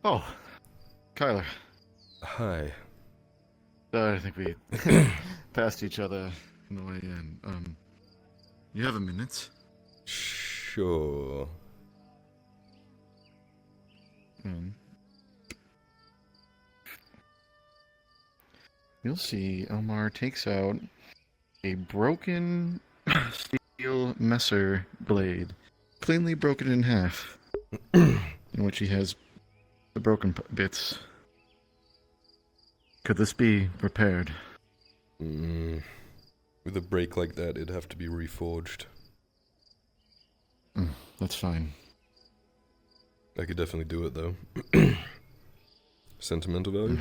Oh, Kyler. Hi. I think we passed each other on the way in. You have a minute? Sure. You'll see Omar takes out a broken steel messer blade, cleanly broken in half, in which he has the broken bits. Could this be repaired? With a break like that, it'd have to be reforged. That's fine. I could definitely do it, though. Sentimental value?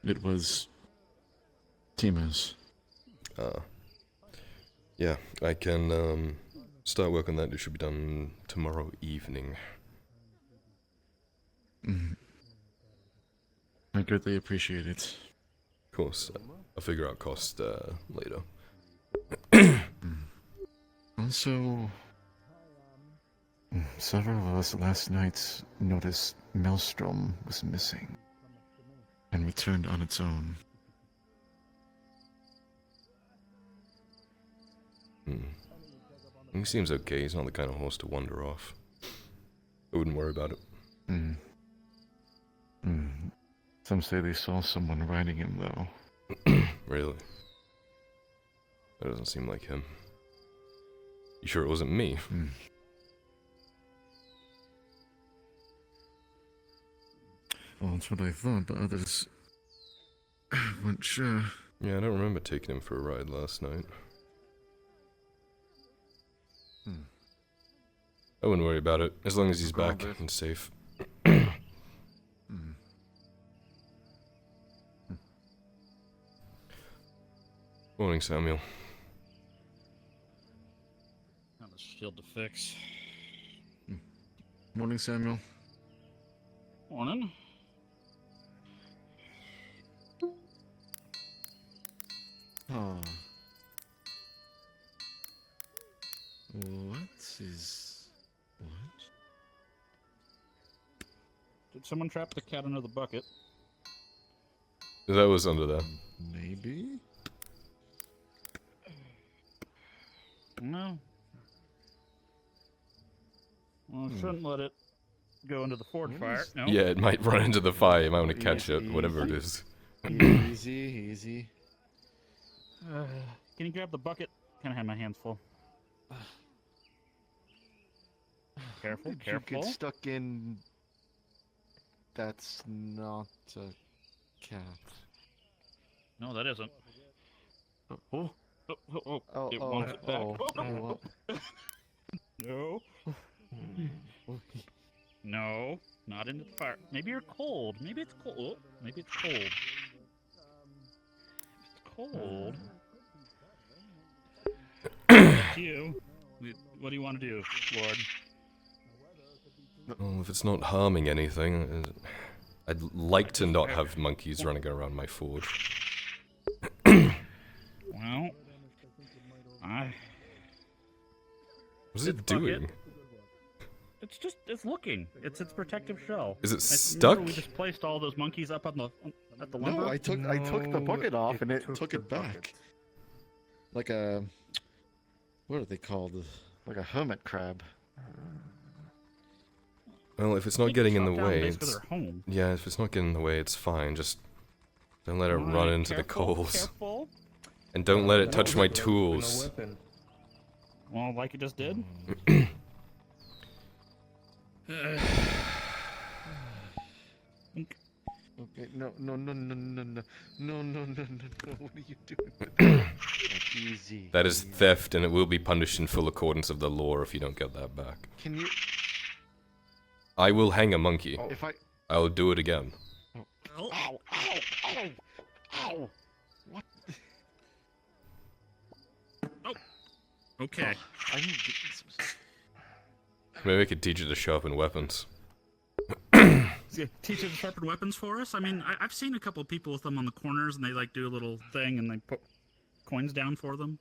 It was Tima's. Yeah, I can start work on that. It should be done tomorrow evening. I greatly appreciate it. Of course, I'll figure out cost later. Also, several of us last night noticed Maelstrom was missing and returned on its own. He seems okay. He's not the kind of horse to wander off. I wouldn't worry about it. Some say they saw someone riding him, though. Really? That doesn't seem like him. You sure it wasn't me? Well, that's what I thought, but others weren't sure. Yeah, I don't remember taking him for a ride last night. I wouldn't worry about it, as long as he's back and safe. Morning, Samuel. Got the shield to fix. Morning, Samuel. Morning. Oh. What is... What? Did someone trap the cat under the bucket? That was under there. Maybe? No. Well, shouldn't let it go into the forge fire. No. Yeah, it might run into the fire. You might want to catch it, whatever it is. Easy. Can you grab the bucket? Kind of have my hands full. Careful, Did careful. you get stuck in... That's not a cat. No, that isn't. Oh. It wants it back. No. No, not into the fire. Maybe you're cold. Maybe it's cold. Oh, maybe it's cold. It's cold. It's you. What do you want to do, Lord? Well, if it's not harming anything, I'd like to not have monkeys running around my forge. Well, What's it doing? It's looking. It's its protective shell. Is it Remember stuck? we just placed all those monkeys up on at the lumber? No, I took the bucket off and it took it back. Like a... What are they called? Like a hermit crab. Well, if it's not getting in the way, it's... yeah, if it's not getting in the way, it's fine. Just don't let it run into the coals. Careful. And don't let it touch my tools. Well, like you just did. Okay, no, no, no, no, no, no, no, no, no, no, no. What are you doing? With that? Easy. That is easy. theft, and it will be punished in full accordance of the law if you don't get that back. Can you? I will hang a monkey. If I. I'll do it again. Oh, Ow! Ow! Ow! Ow! What? okay. I need to get some. Maybe I could teach you to sharpen weapons. Yeah, teach it to sharpen weapons for us. I mean, I've seen a couple of people with them on the corners, and they like do a little thing, and they put coins down for them.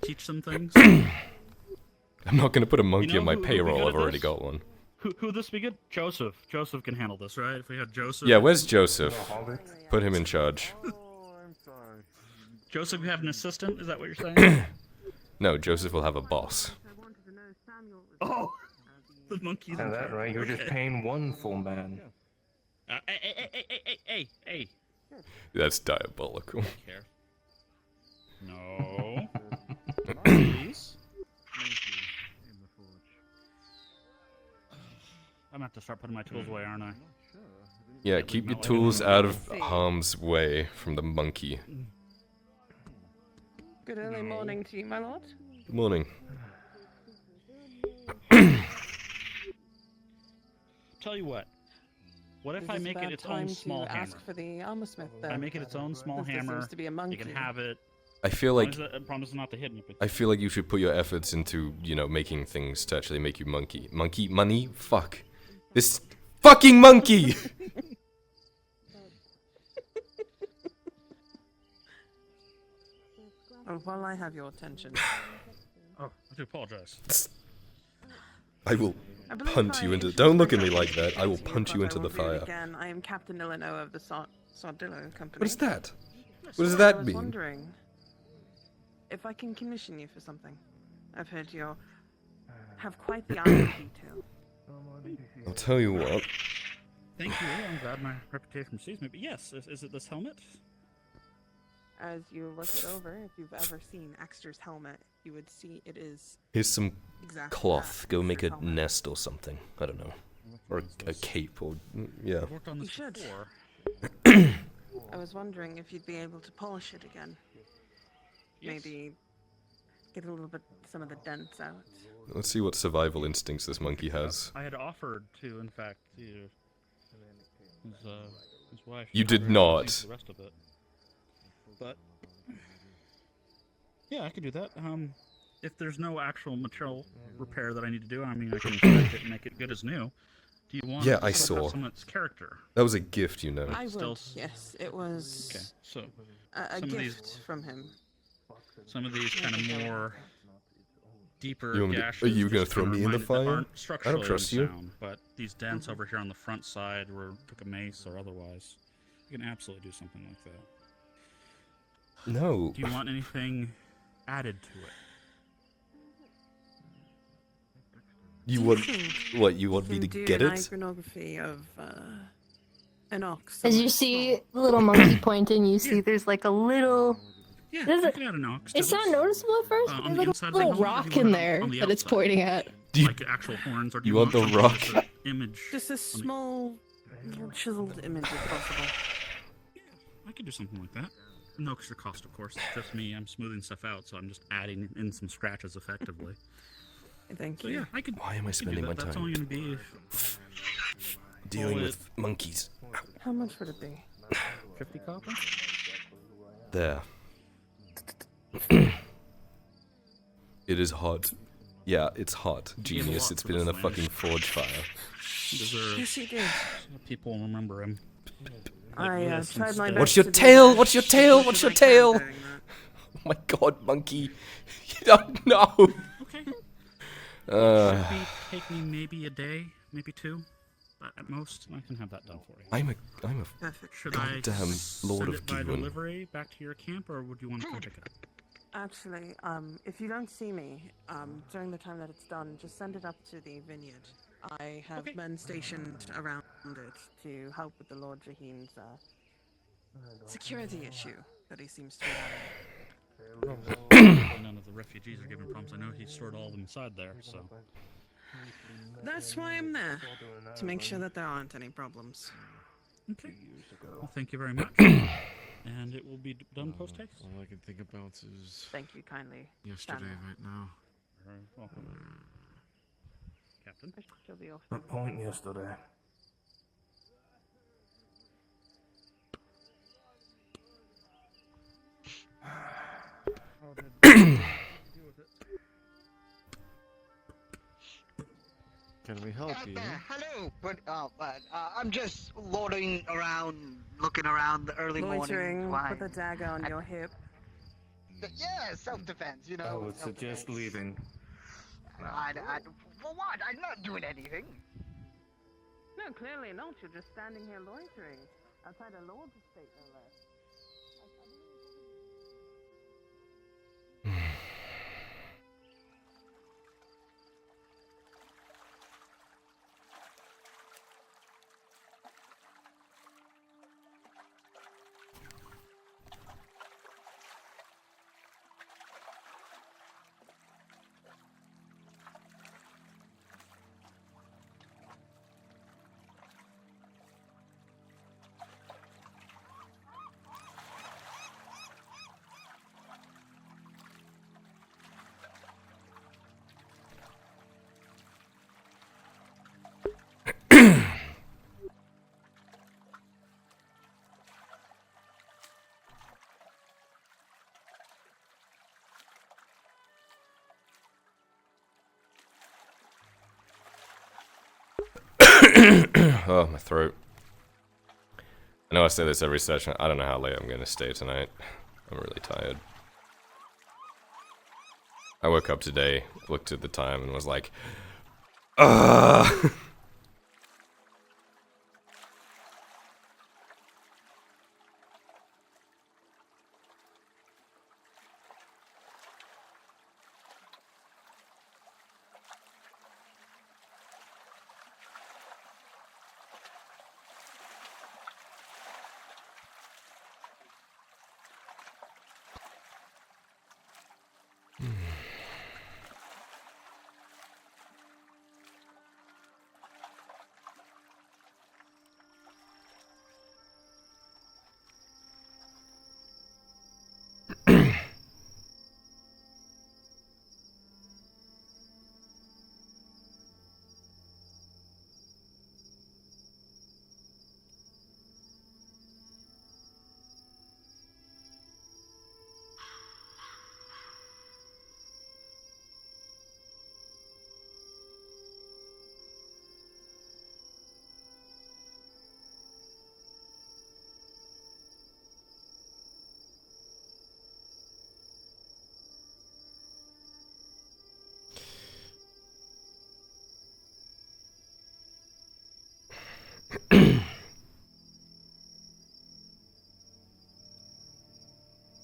Teach them things. I'm not gonna put a monkey know on my who would be payroll, good I've at already this? got one. Who this be good? Joseph. Joseph can handle this, right? If we had Joseph. Yeah, where's Joseph? Put him in charge. Oh, I'm sorry. Joseph can have an assistant. Is that what you're saying? No, Joseph will have a boss. Oh, the monkey's. Now that right, you're just paying one full man. Hey. That's diabolical. Care. No. Please. I'm gonna have to start putting my tools away, aren't I? Yeah, keep your tools out of harm's way from the monkey. Good early morning to you, my lord. Good morning. Tell you what. What if Is I this make it about its own time small to hammer? ask for the armor smith, I then? make it its own small Since there hammer. seems to be a You monkey. can have it. I feel like Promise not to hit me. But I feel like you should put your efforts into, making things to actually make you monkey. Monkey money? Fuck. This fucking monkey! Oh, while I have your attention. oh, I do apologize. I will I believe punch I you into. introduced Don't look at me myself like that. I will to you, punch you but into I the won't do it fire. Again, I am Captain Illinois of the Sardillo Company. What is that? What does I that was mean? wondering if I can commission you for something. I've heard you have quite the eye for detail. I'll tell you what. Thank you. I'm glad my reputation precedes me. But yes, is it this helmet? As you look it over, if you've ever seen Exeter's helmet, you would see it is Here's some exactly cloth. that, Go make a Exeter's helmet. nest or something. I don't know. Or a cape or yeah. I've worked on this You should. before. I was wondering if you'd be able to polish it again. Yes. Maybe get a little bit, some of the dents out. Let's see what survival instincts this monkey has. I had offered to, in fact, his wife. You did offered to not. use The rest of it. But yeah, I could do that. If there's no actual material repair that I need to do, I mean, I can inspect it and make it good as new. Do you want? Yeah, to I sort of have saw. someone's character. That was a gift, you know. I would, Still- yes. It was Okay, so a some of these- gift from him. some of these kind of more deeper You want me to- gashes. are you gonna just throw kinda me in the that fire? aren't I don't structurally trust you. unsound, but these dents over here on the front side where it took a mace or otherwise, you can absolutely do something like that. No. Do you want anything added to it? You want think what? You want me can to do get an it? iconography of an ox. As you somewhat see small. the little monkey pointing, you see there's like a little. Yeah, Does you it- can add an ox. It's to not this. noticeable at first, on but the there's like inside a of the little helmet, or do rock you in want it there on the that it's outside? pointing at. Do you- Like actual horns, or do you you want the something rock? that's an image? Just a small, little chiseled image if possible. I could do something like that. No extra cost, of course. It's just me. I'm smoothing stuff out, so I'm just adding in some scratches effectively. Thank So you. yeah, I could. Why am I I could do spending that. my That's time only going to be dealing Well, with monkeys? How much would it be? 50 copper. There. It is hot. Yeah, it's hot. gave a Genius. lot It's for been in a this fucking land. forge fire. Deserve. Yes, you did. People will remember him. I this tried my instead. best. What's your to do tail? the What's your best tail? as What's much your as I can tail? doing that. Oh my god, monkey. You don't know. Okay. Uh, Should be take me maybe a day, maybe two, at most. I can have that done for you. I'm a Perfect. Should I goddamn Lord send of it by Gewin. delivery back to your camp, or would you want to come pick it up? Actually, if you don't see me during the time that it's done, just send it up to the vineyard. I have Okay. men stationed around it to help with the Lord Jaheen's security issue that he seems to be having. None of the refugees are giving problems. I know he stored all of them aside there, so. That's why I'm there, to make sure that there aren't any problems. Okay. years ago. Well, thank you very much. And it will be done post haste. All I can think about is Thank you kindly. yesterday Samuel. right now. Very welcome, Captain. I should still be off. What point yesterday? Can we help you? Hello, but I'm just loitering around, looking around the early Loitering morning. with a dagger on your hip. Yeah, self-defense, you know. I would suggest self-defense. leaving. For what? I'm not doing anything. No, clearly not. You're just standing here loitering outside a lord's estate, no less. Oh, my throat. I know I say this every session. I don't know how late I'm gonna stay tonight. I'm really tired. I woke up today, looked at the time, and was like, ugh.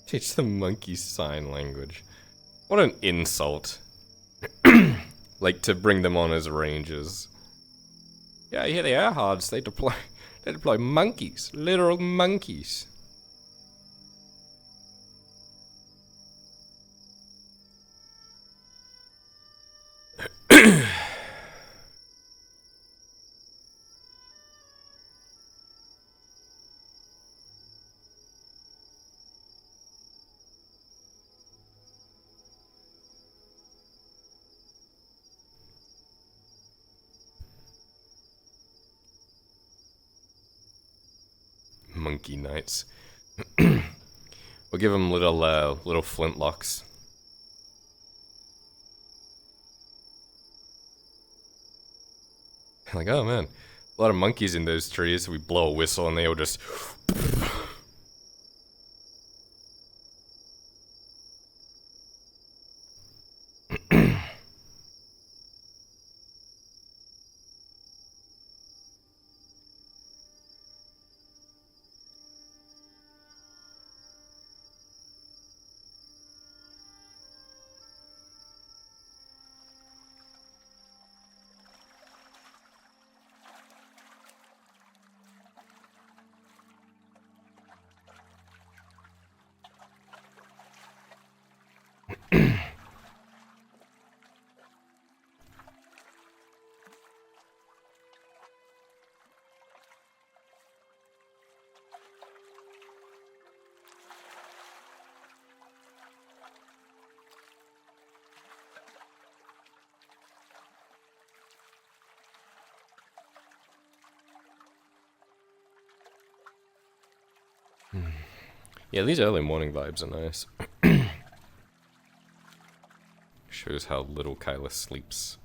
Teach the monkey sign language. What an insult. Like, to bring them on as rangers. Yeah, here they are, Hards. They deploy monkeys. Literal monkeys. Monkey knights. We'll give them little flintlocks. Like, oh man, a lot of monkeys in those trees. We blow a whistle and they all just. Yeah, these early morning vibes are nice. Shows how little Kyla sleeps.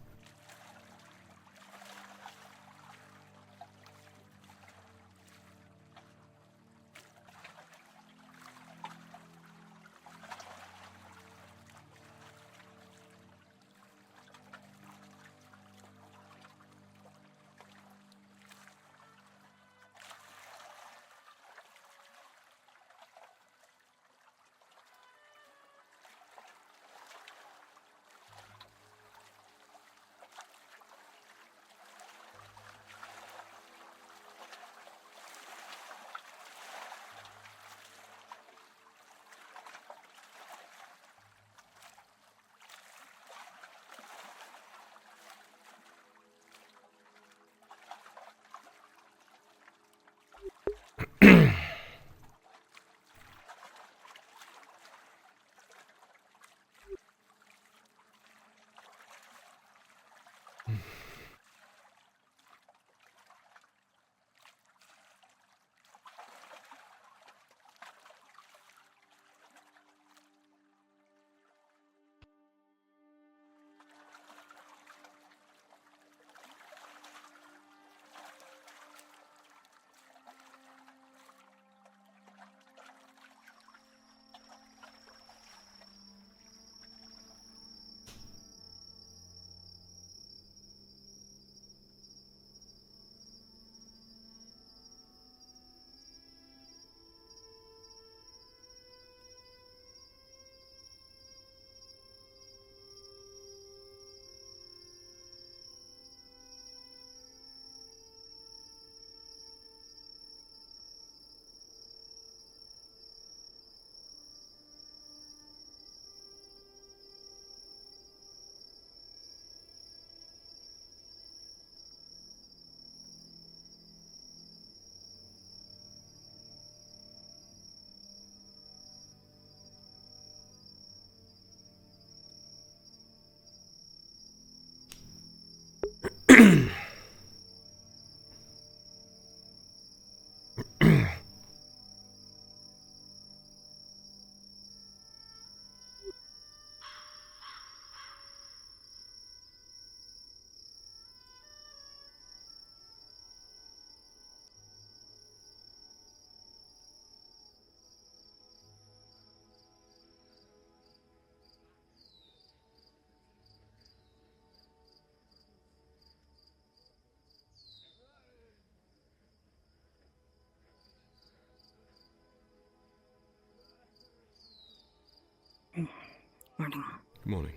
Morning. Good morning.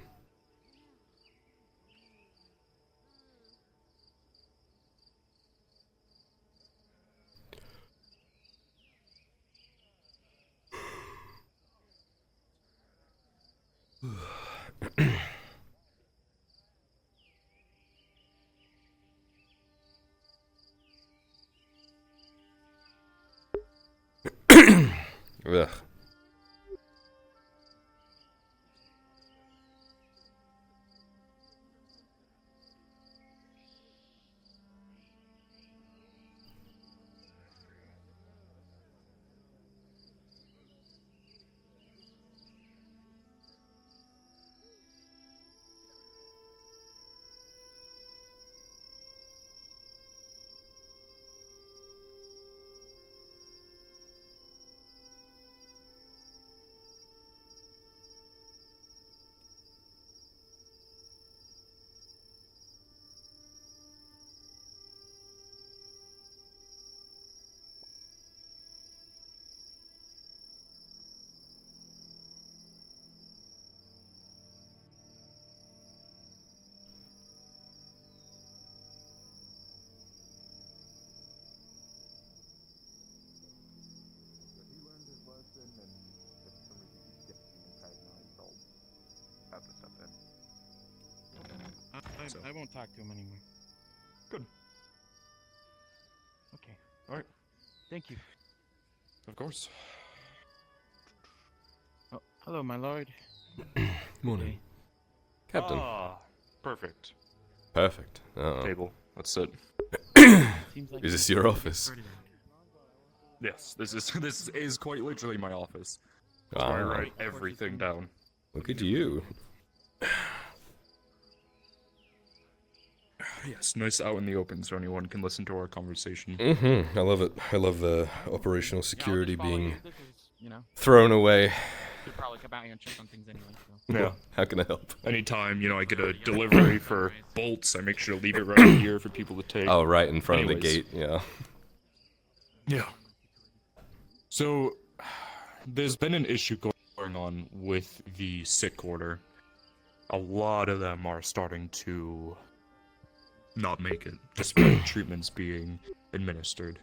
Ugh. I won't talk to him anymore. Good. Okay. All right. Thank you. Of course. Oh, hello, my lord. Morning. Captain. Ah, perfect. Perfect. Uh-oh. Table. Let's sit. Seems like Is this your office? Yes, this is quite literally my office. That's where I write everything down. Look at you. Yes, nice out in the open so anyone can listen to our conversation. Mm-hmm. I love it. I love operational security Yeah, I'll just follow being you. This is, you know, thrown away. should probably come out here and check on things anyway. So. Yeah. How can I help? Anytime, I get a delivery for bolts, I make sure to leave it right here for people to take. Oh, right in front of Anyways. the gate. Yeah. Yeah. So, there's been an issue going on with the sick order. A lot of them are starting to not make it, despite treatments being administered.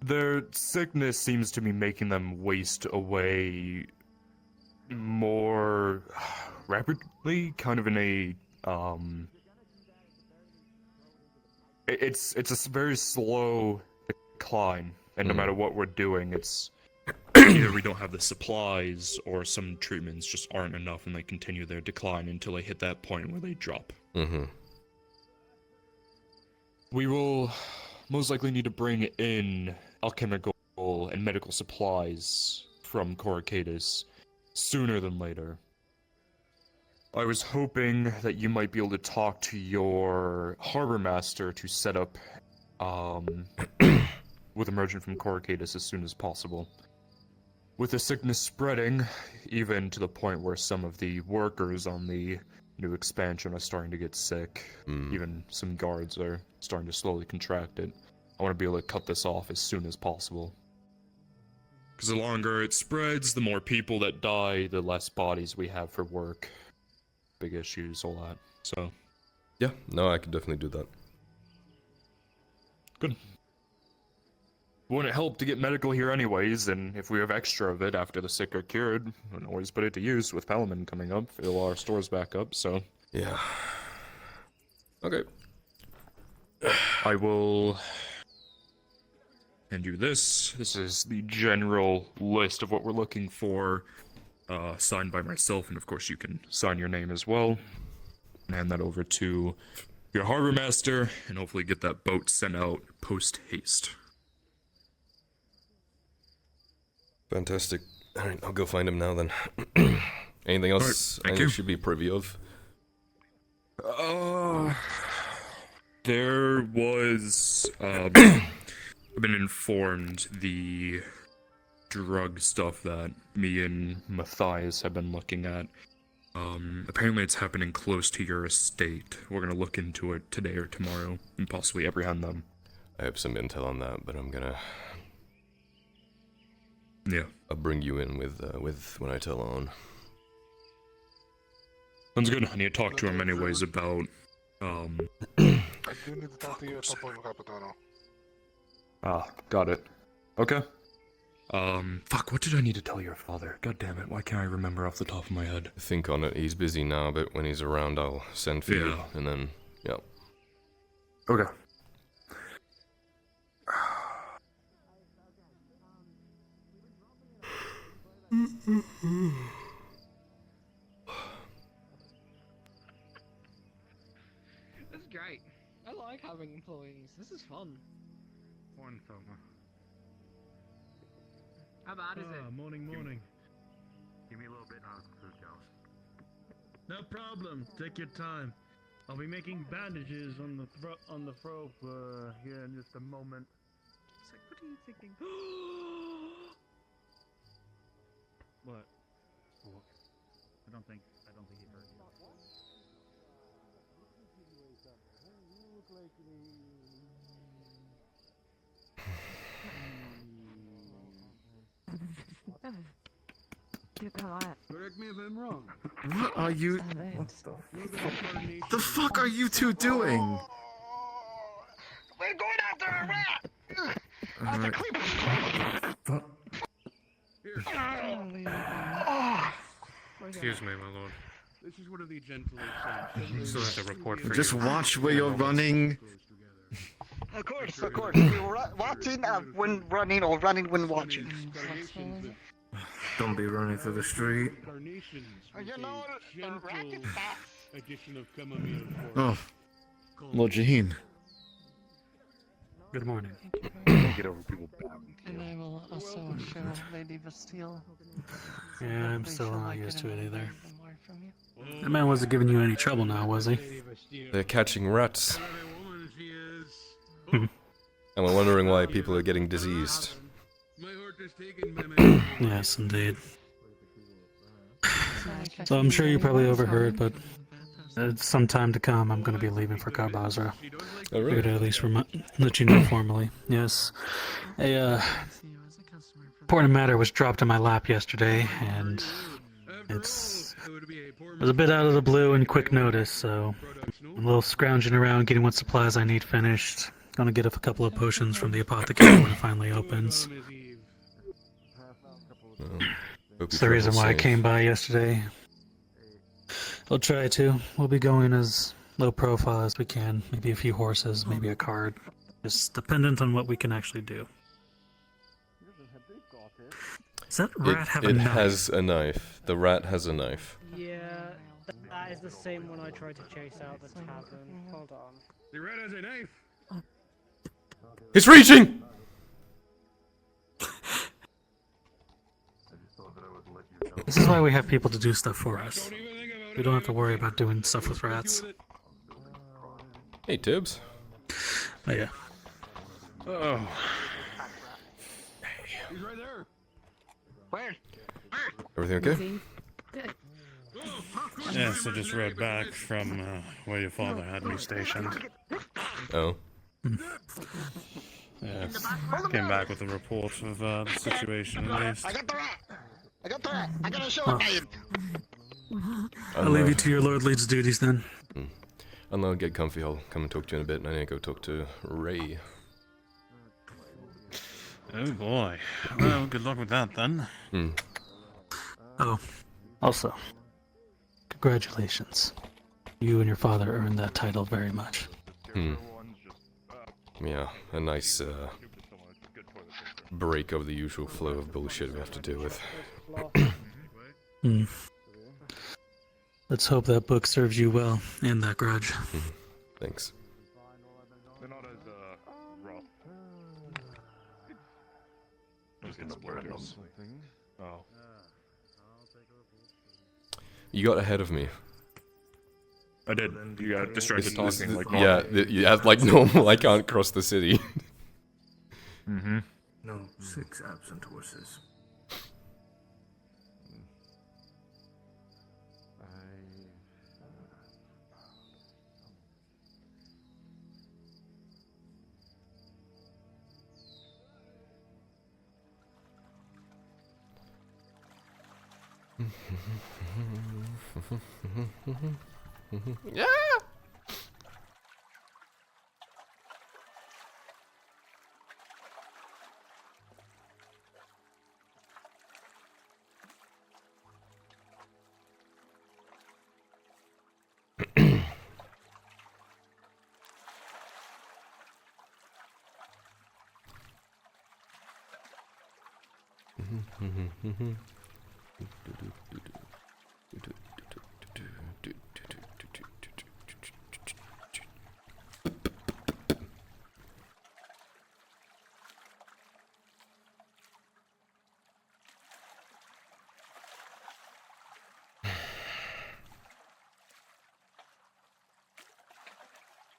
Their sickness seems to be making them waste away more rapidly, kind of in a, It's a very slow decline, and no matter what we're doing, it's either we don't have the supplies, or some treatments just aren't enough, and they continue their decline until they hit that point where they drop. Mm-hmm. We will most likely need to bring in alchemical and medical supplies from Coracadus sooner than later. I was hoping that you might be able to talk to your harbor master to set up with emerging from Coracadus as soon as possible. With the sickness spreading, even to the point where some of the workers on the new expansion are starting to get sick, even some guards are starting to slowly contract it. I want to be able to cut this off as soon as possible. Because the longer it spreads, the more people that die, the less bodies we have for work. Big issues, all that. So, Yeah. No, I could definitely do that. good. Wouldn't help to get medical here anyways, and if we have extra of it after the sick are cured, we can always put it to use with Palamon coming up, fill our stores back up, so... Yeah. Okay. I will hand you this. This is the general list of what we're looking for, signed by myself, and of course you can sign your name as well. And hand that over to your harbor master, and hopefully get that boat sent out post-haste. Fantastic. All right, I'll go find him now then. Anything else thank I you. should be privy of? There was, I've been informed the drug stuff that me and Matthias have been looking at. Apparently it's happening close to your estate. We're gonna look into it today or tomorrow, and possibly apprehend them. I have some intel on that, but I'm gonna... Yeah. I'll bring you in with when I tell on. Sounds good. I need to talk to him anyways about, I do need to talk to you, Topo Capitano. Got it. Okay. Fuck, what did I need to tell your father? God damn it, why can't I remember off the top of my head? Think on it. He's busy now, but when he's around, I'll send for you, Yeah. and then, yeah. Okay. This is great. I like having employees. This is fun. Morning, Thoma. How bad is it? Morning. Give me a little bit on food, Ghost. No problem. Take your time. I'll be making bandages on the throat here in just a moment. It's like, what are you thinking? What? I don't think he heard you. Get quiet. Correct me if I'm wrong. What are you? What The fuck are you two doing? We're going after a rat! Alright. Excuse me, my lord. This is one of the gentle still have to report for Just you. watch where you're running. Of course. We were watching when running, or running when watching. Don't be running through the street. You know, a rat is fast. Addition of chamomile Oh, Lord Jaheen. Good morning. can't get over people bowing to And you. I will also show Lady Bastille. Yeah, I'm still not used to it either. More from you. That man wasn't giving you any trouble now, was he? They're catching rats. And we're wondering why people are getting diseased. Yes, indeed. So I'm sure you probably overheard, but some time to come, I'm going to be leaving for Carbazra. Oh, really? Figured I'd at least let you know formally. Yes. A important matter was dropped in my lap yesterday, and it was a bit out of the blue and quick notice, so I'm a little scrounging around getting what supplies I need finished. Gonna get a couple of potions from the apothecary when it finally opens. That's the reason why I came by yesterday. I'll try to. We'll be going as low profile as we can. Maybe a few horses, maybe a cart. Just dependent on what we can actually do. Does that rat have a It knife? has a knife. The rat has a knife. Yeah, that is the same one I tried to chase out the tavern. Hold on. The rat has a knife. It's reaching! This is why we have people to do stuff for us. We don't have to worry about doing stuff with rats. Hey, Tibbs. Oh, yeah. Oh. He's right there. Where? Everything okay? Good. Yeah, so just rode back from where your father had me stationed. Oh. Yes. Came back with a report of the situation at least. I got the rat. I got the rat. I gotta show it to you. I'll leave you to your Lord Lead's duties then. And I'll get comfy. I'll come and talk to you in a bit, and I need to go talk to Ray. Oh boy. Well, good luck with that then. Oh, also, congratulations. You and your father earned that title very much. Yeah, a nice break of the usual flow of bullshit we have to deal with. Let's hope that book serves you well, and that grudge. Thanks. They're not as rough. Oh. You got ahead of me. I did. You got distracted This- talking like yeah, like normal. I can't cross the city. Mm-hmm. No, 6 absent horses. Yeah.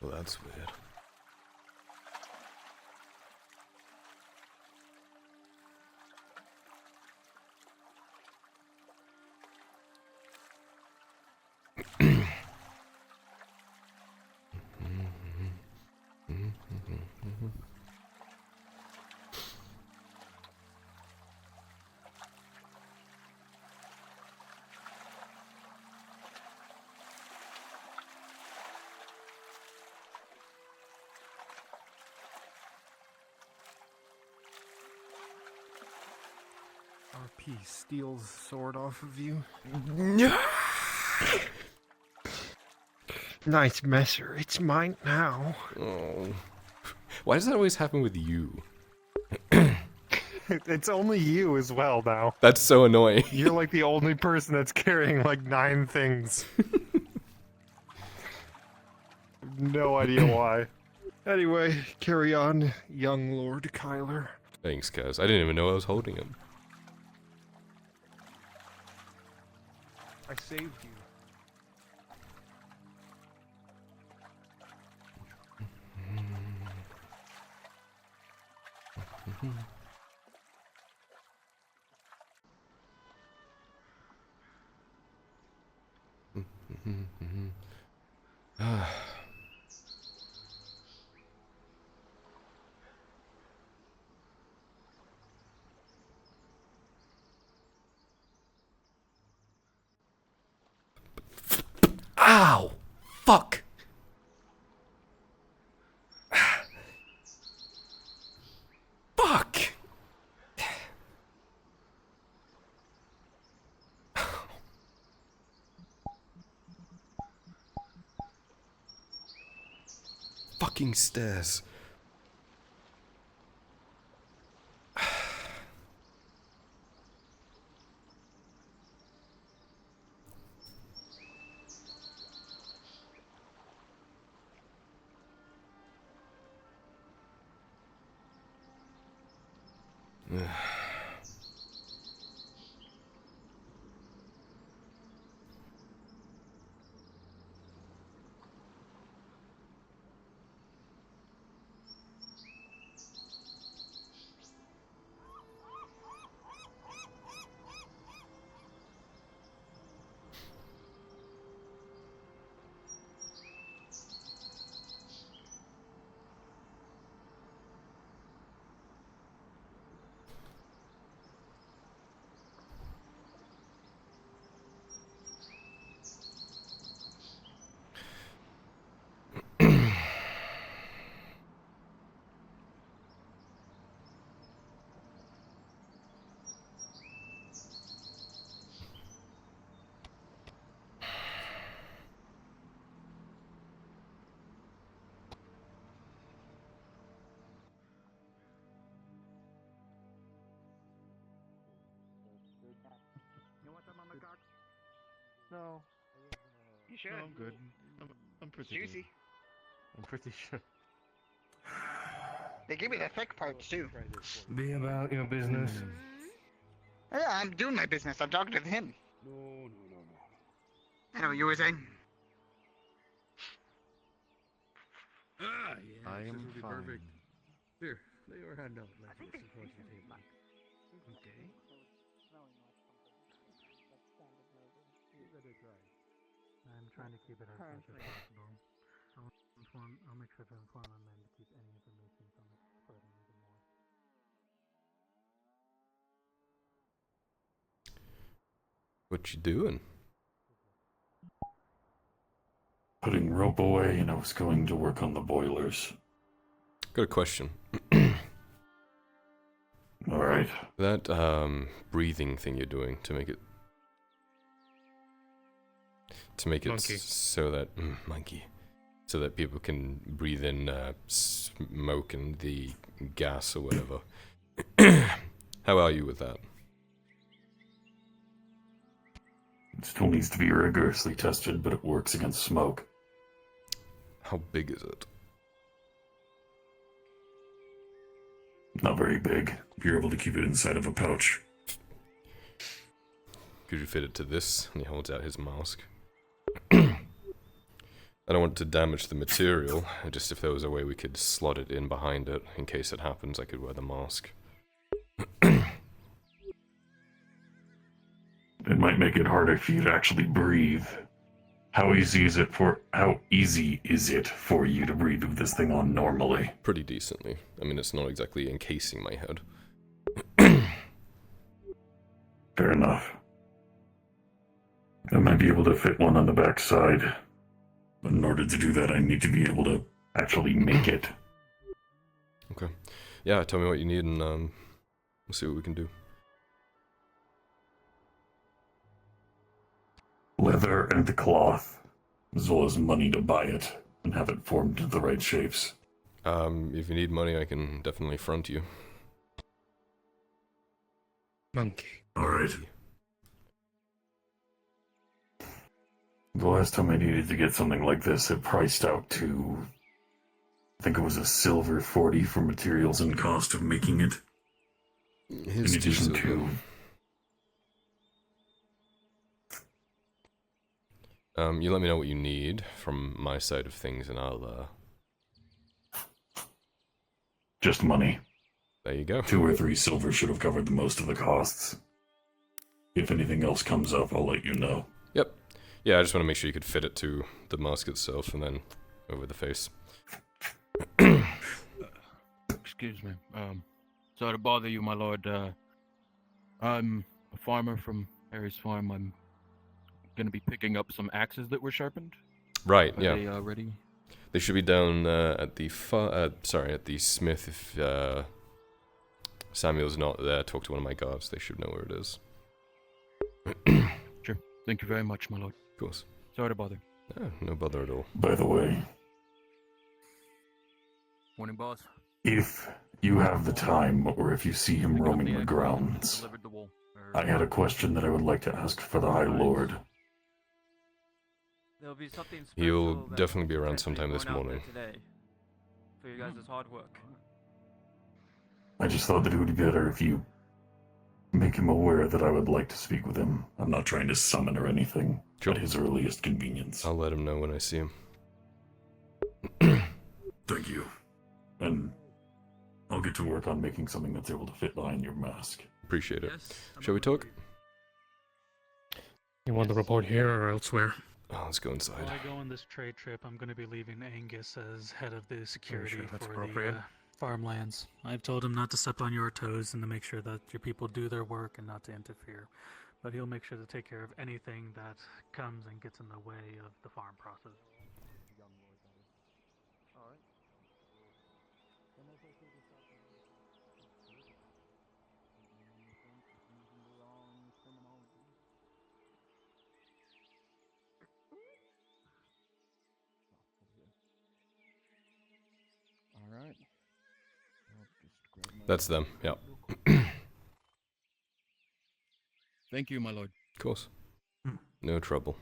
Well, that's weird. RP steals sword off of you. Nice messer. It's mine now. Oh. Why does that always happen with you? It's only you as well now. That's so annoying. You're like the only person that's carrying like 9 things. No idea why. Anyway, carry on, young Lord Kyler. Thanks, guys. I didn't even know I was holding him. I saved you. Ow! Fuck! Fuck! Fucking stairs. You want them on the cock? No. You should. No, I'm good. I'm pretty Juicy. good. I'm pretty sure. They give me the thick parts too. Be about your business. Yeah, I'm doing my business. I'm talking to him. No. I know what you were saying. Ah, yeah. I am this will be fine. perfect. Here, lay your hand out like this across the table. Okay. I'm trying to keep it as much as possible. I'll make sure to inform them and keep any information from it spreading even more. What you doing? Putting rope away, and I was going to work on the boilers. Got a question. Alright. That, breathing thing you're doing to make it... Monkey. So that... monkey. So that people can breathe in, smoke and the gas or whatever. How are you with that? It still needs to be rigorously tested, but it works against smoke. How big is it? Not very big. You're able to keep it inside of a pouch. Could you fit it to this? And he holds out his mask. I don't want to damage the material, just if there was a way we could slot it in behind it, in case it happens, I could wear the mask. It might make it harder for you to actually breathe. How easy is it for you to breathe with this thing on normally? Pretty decently. I mean, it's not exactly encasing my head. Fair enough. I might be able to fit one on the back side. But in order to do that, I need to be able to actually make it. Okay. Yeah, tell me what you need and, we'll see what we can do. Leather and the cloth, as well as money to buy it and have it formed into the right shapes. If you need money, I can definitely front you. Monkey. Alright. The last time I needed to get something like this, it priced out to I think it was a silver 40 for materials and cost of making it. Here's in addition to... You let me know what you need from my side of things, and I'll, Just money. There you go. 2 or 3 silver should have covered the most of the costs. If anything else comes up, I'll let you know. Yep. Yeah, I just want to make sure you could fit it to the mask itself, and then over the face. Excuse me. Sorry to bother you, my lord. I'm a farmer from Harry's farm. I'm gonna be picking up some axes that were sharpened. Right, Are yeah. they ready? They should be down at the at the smith. If Samuel's not there, talk to one of my guards. They should know where it is. Sure. Thank you very much, my lord. Of course. Sorry to bother. No bother at all. By the way, Morning, boss. if you have the time, or if you see him roaming the grounds, I had a question that I would like to ask for the High Lord. There'll be something He'll special definitely be that's around potentially sometime this going out there morning. Today for you guys' hard work. I just thought that it would be better if you make him aware that I would like to speak with him. I'm not trying to summon or anything, at his earliest convenience. I'll let him know when I see him. Thank you. And I'll get to work on making something that's able to fit behind your mask. Appreciate it. Shall we talk? You want the report here or elsewhere? Oh, let's go inside. While I go on this trade trip, I'm going to be leaving Angus as head of the security sure that's for appropriate? the farmlands. I've told him not to step on your toes and to make sure that your people do their work and not to interfere. But he'll make sure to take care of anything that comes and gets in the way of the farm process. Alright. That's them, yeah. Thank you, my lord. Of course. No trouble.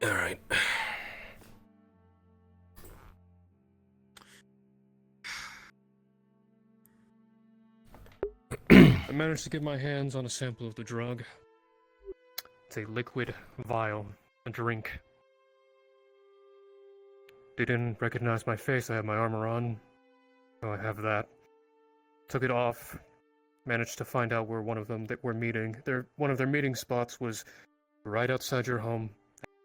Alright. I managed to get my hands on a sample of the drug. It's a liquid vial, a drink. They didn't recognize my face, I had my armor on. So I have that. Took it off. Managed to find out where one of them that were meeting. One of their meeting spots was right outside your home.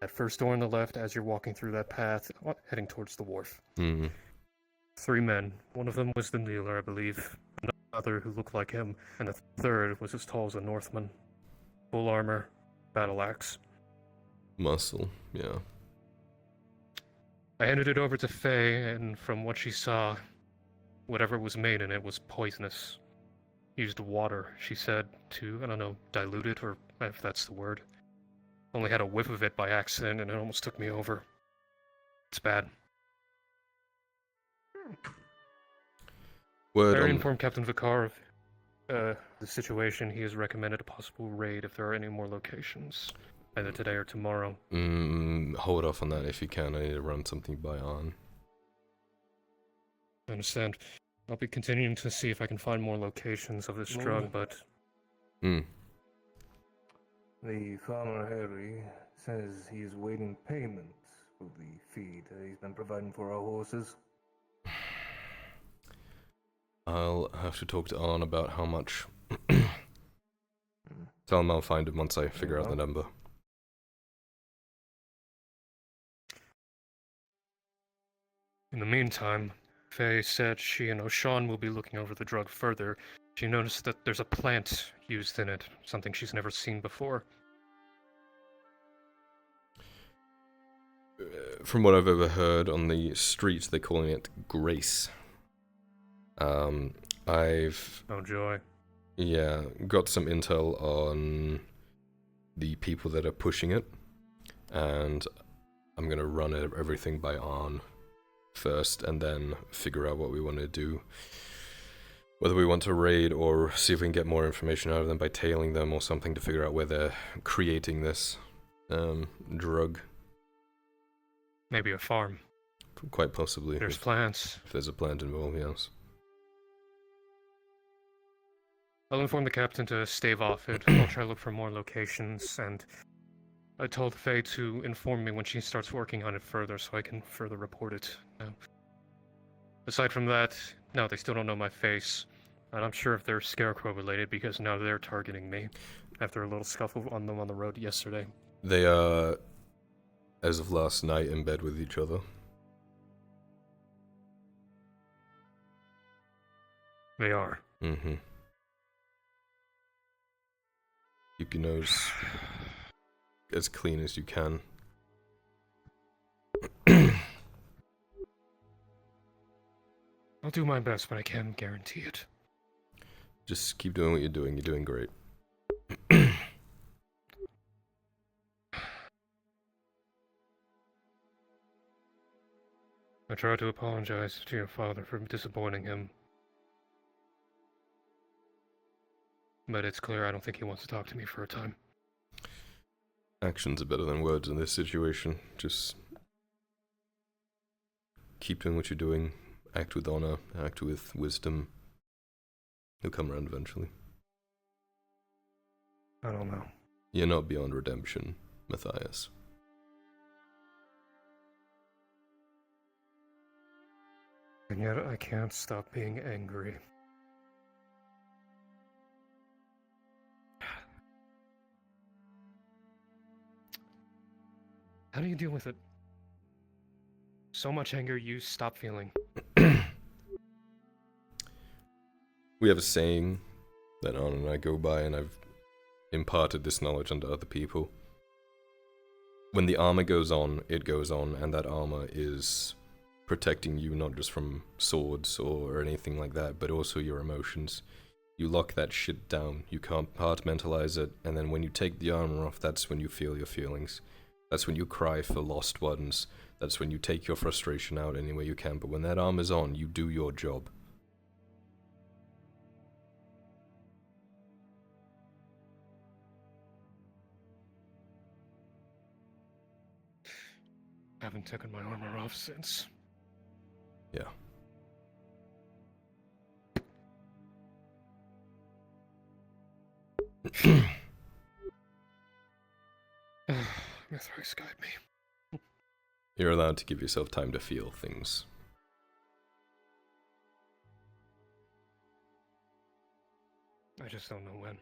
That first door on the left as you're walking through that path, heading towards the wharf. 3 men. One of them was the dealer, I believe. Another who looked like him, and the third was as tall as a Northman. Full armor, battle axe. Muscle, yeah. I handed it over to Faye, and from what she saw, whatever was made in it was poisonous. Used water, she said, to, I don't know, dilute it, or if that's the word. Only had a whiff of it by accident, and it almost took me over. It's bad. I already informed Captain Vicar of the situation. He has recommended a possible raid if there are any more locations, either today or tomorrow. Hold off on that if you can. I need to run something by on. I understand. I'll be continuing to see if I can find more locations of this drug, but... The farmer Harry says he's waiting payment for the feed he's been providing for our horses. I'll have to talk to Arn about how much. Tell him I'll find him once I figure out the number. In the meantime, Faye said she and O'Shawn will be looking over the drug further. She noticed that there's a plant used in it, something she's never seen before. From what I've overheard on the streets, they're calling it Grace. I've... Oh, joy. Yeah, got some intel on the people that are pushing it, and I'm gonna run everything by Arn first, and then figure out what we want to do. Whether we want to raid or see if we can get more information out of them by tailing them or something to figure out where they're creating this drug. Maybe a farm. Quite possibly. There's plants. If there's a plant involved, yes. I'll inform the captain to stave off it. I'll try to look for more locations, and I told Faye to inform me when she starts working on it further so I can further report it. Aside from that, no, they still don't know my face. And I'm sure if they're Scarecrow related because now they're targeting me after a little scuffle on them on the road yesterday. They are, as of last night, in bed with each other. They are. Mm-hmm. Keep your nose as clean as you can. I'll do my best, but I can't guarantee it. Just keep doing what you're doing. You're doing great. I try to apologize to your father for disappointing him. But it's clear I don't think he wants to talk to me for a time. Actions are better than words in this situation. Just keep doing what you're doing. Act with honor. Act with wisdom. He'll come around eventually. I don't know. You're not beyond redemption, Matthias. And yet I can't stop being angry. How do you deal with it? So much anger you stop feeling. We have a saying that Arn and I go by, and I've imparted this knowledge onto other people. When the armor goes on, it goes on, and that armor is protecting you not just from swords or anything like that, but also your emotions. You lock that shit down, you compartmentalize it, and then when you take the armor off, that's when you feel your feelings. That's when you cry for lost ones. That's when you take your frustration out any way you can, but when that armor's on, you do your job. I haven't taken my armor off since. Yeah. Mithrax guide me. You're allowed to give yourself time to feel things. I just don't know when.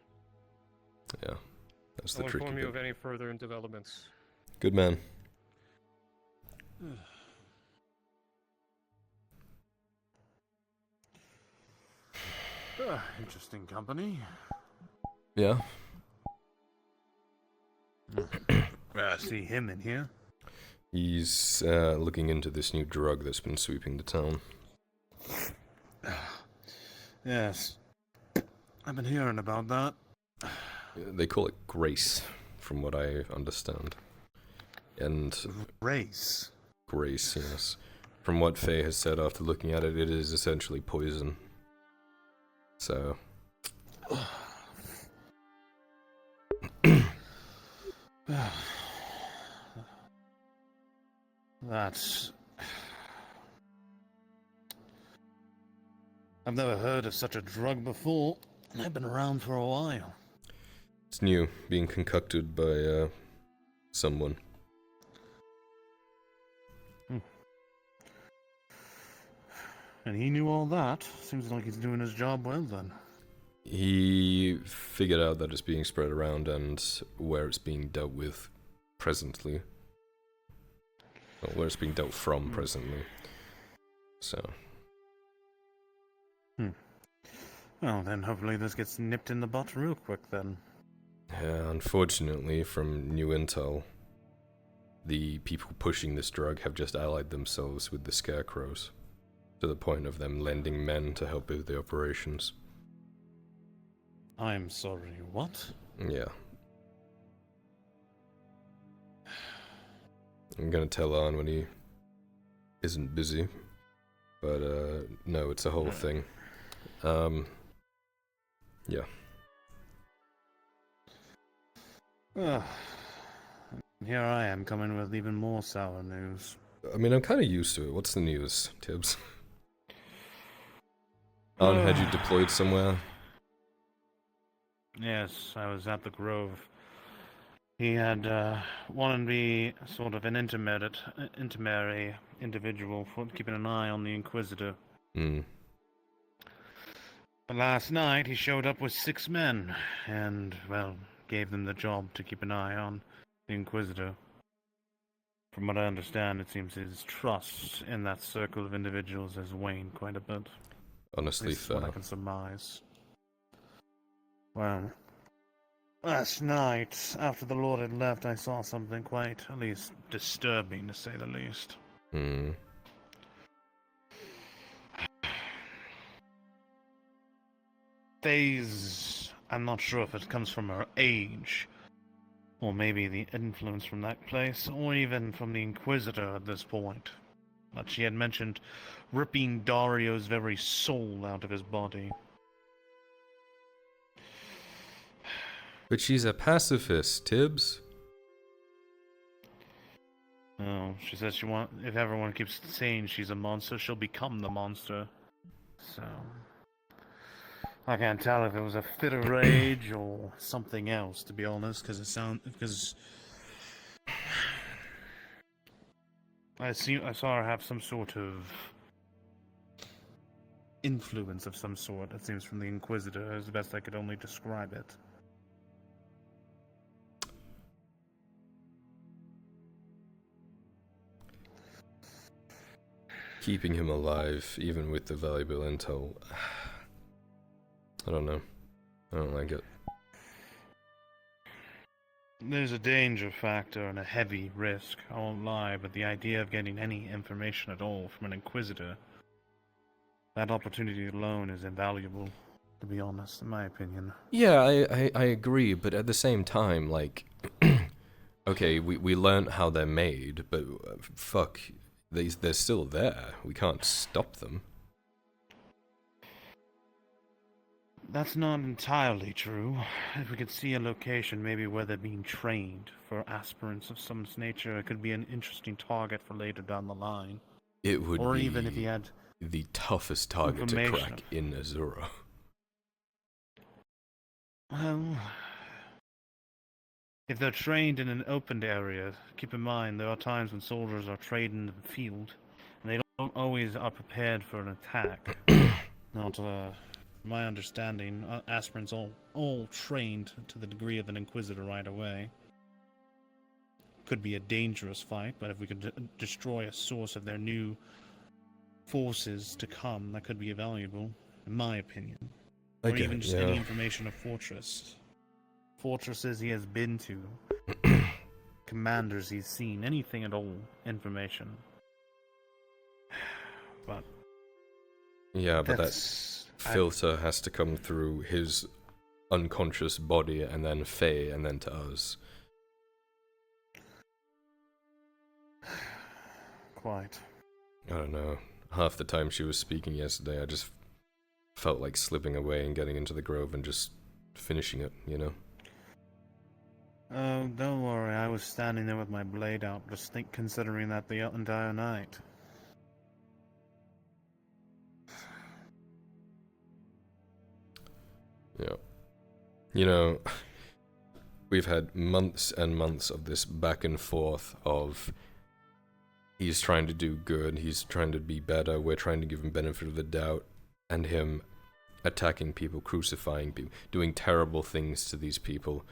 Yeah, that's the I'll tricky inform you bit. of any further developments. Good man. Interesting company. Yeah. See him in here. He's looking into this new drug that's been sweeping the town. Yes. I've been hearing about that. They call it Grace, from what I understand. And Grace? Grace, yes. From what Faye has said after looking at it, it is essentially poison. So... That's... I've never heard of such a drug before. I've been around for a while. It's new, being concocted by, someone. And he knew all that. Seems like he's doing his job well then. He figured out that it's being spread around and where it's being dealt with presently. Or where it's being dealt from presently. So... Well, then hopefully this gets nipped in the butt real quick then. Yeah, unfortunately, from new intel, the people pushing this drug have just allied themselves with the Scarecrows, to the point of them lending men to help with the operations. I'm sorry, what? Yeah. I'm gonna tell on when he isn't busy. But, no, it's a whole thing. Yeah. Here I am coming with even more sour news. I mean, I'm kind of used to it. What's the news, Tibbs? Arn had you deployed somewhere? Yes, I was at the Grove. He had wanted to be sort of an intermediary individual for keeping an eye on the Inquisitor. Hmm. But last night he showed up with 6 men, and, well, gave them the job to keep an eye on the Inquisitor. From what I understand, it seems his trust in that circle of individuals has waned quite a bit. Honestly, This is what I fair. can surmise. Well, last night, after the Lord had left, I saw something quite, at least, disturbing, to say the least. Hmm. Phase, I'm not sure if it comes from her age, or maybe the influence from that place, or even from the Inquisitor at this point. But she had mentioned ripping Dario's very soul out of his body. But she's a pacifist, Tibbs. Oh, she says if everyone keeps saying she's a monster, she'll become the monster. So, I can't tell if it was a fit of rage or something else, to be honest, because I saw her have some sort of influence of some sort, it seems, from the Inquisitor, as the best I could only describe it. Keeping him alive, even with the valuable intel. I don't know. I don't like it. There's a danger factor and a heavy risk, I won't lie, but the idea of getting any information at all from an Inquisitor, that opportunity alone is invaluable, to be honest, in my opinion. Yeah, I agree, but at the same time, like, okay, we learned how they're made, but fuck, they're still there. We can't stop them. That's not entirely true. If we could see a location maybe where they're being trained for aspirants of some nature, it could be an interesting target for later down the line. It would or be even if he had the toughest target to crack in Azura. Well, if they're trained in an opened area, keep in mind there are times when soldiers are trained in the field, and they don't always are prepared for an attack. Not, my understanding, aspirants all trained to the degree of an Inquisitor right away. Could be a dangerous fight, but if we could destroy a source of their new forces to come, that could be valuable, in my opinion. Or even just any information of fortresses he has been to, commanders he's seen, anything at all, information. But yeah, but that filter has to come through his unconscious body and then Faye and then to us. Quite. I don't know. Half the time she was speaking yesterday, I just felt like slipping away and getting into the grove and just finishing it, you know? Oh, don't worry, I was standing there with my blade out, just considering that the entire night. Yeah. You know, we've had months and months of this back and forth of he's trying to do good, he's trying to be better, we're trying to give him benefit of the doubt, and him attacking people, crucifying people, doing terrible things to these people.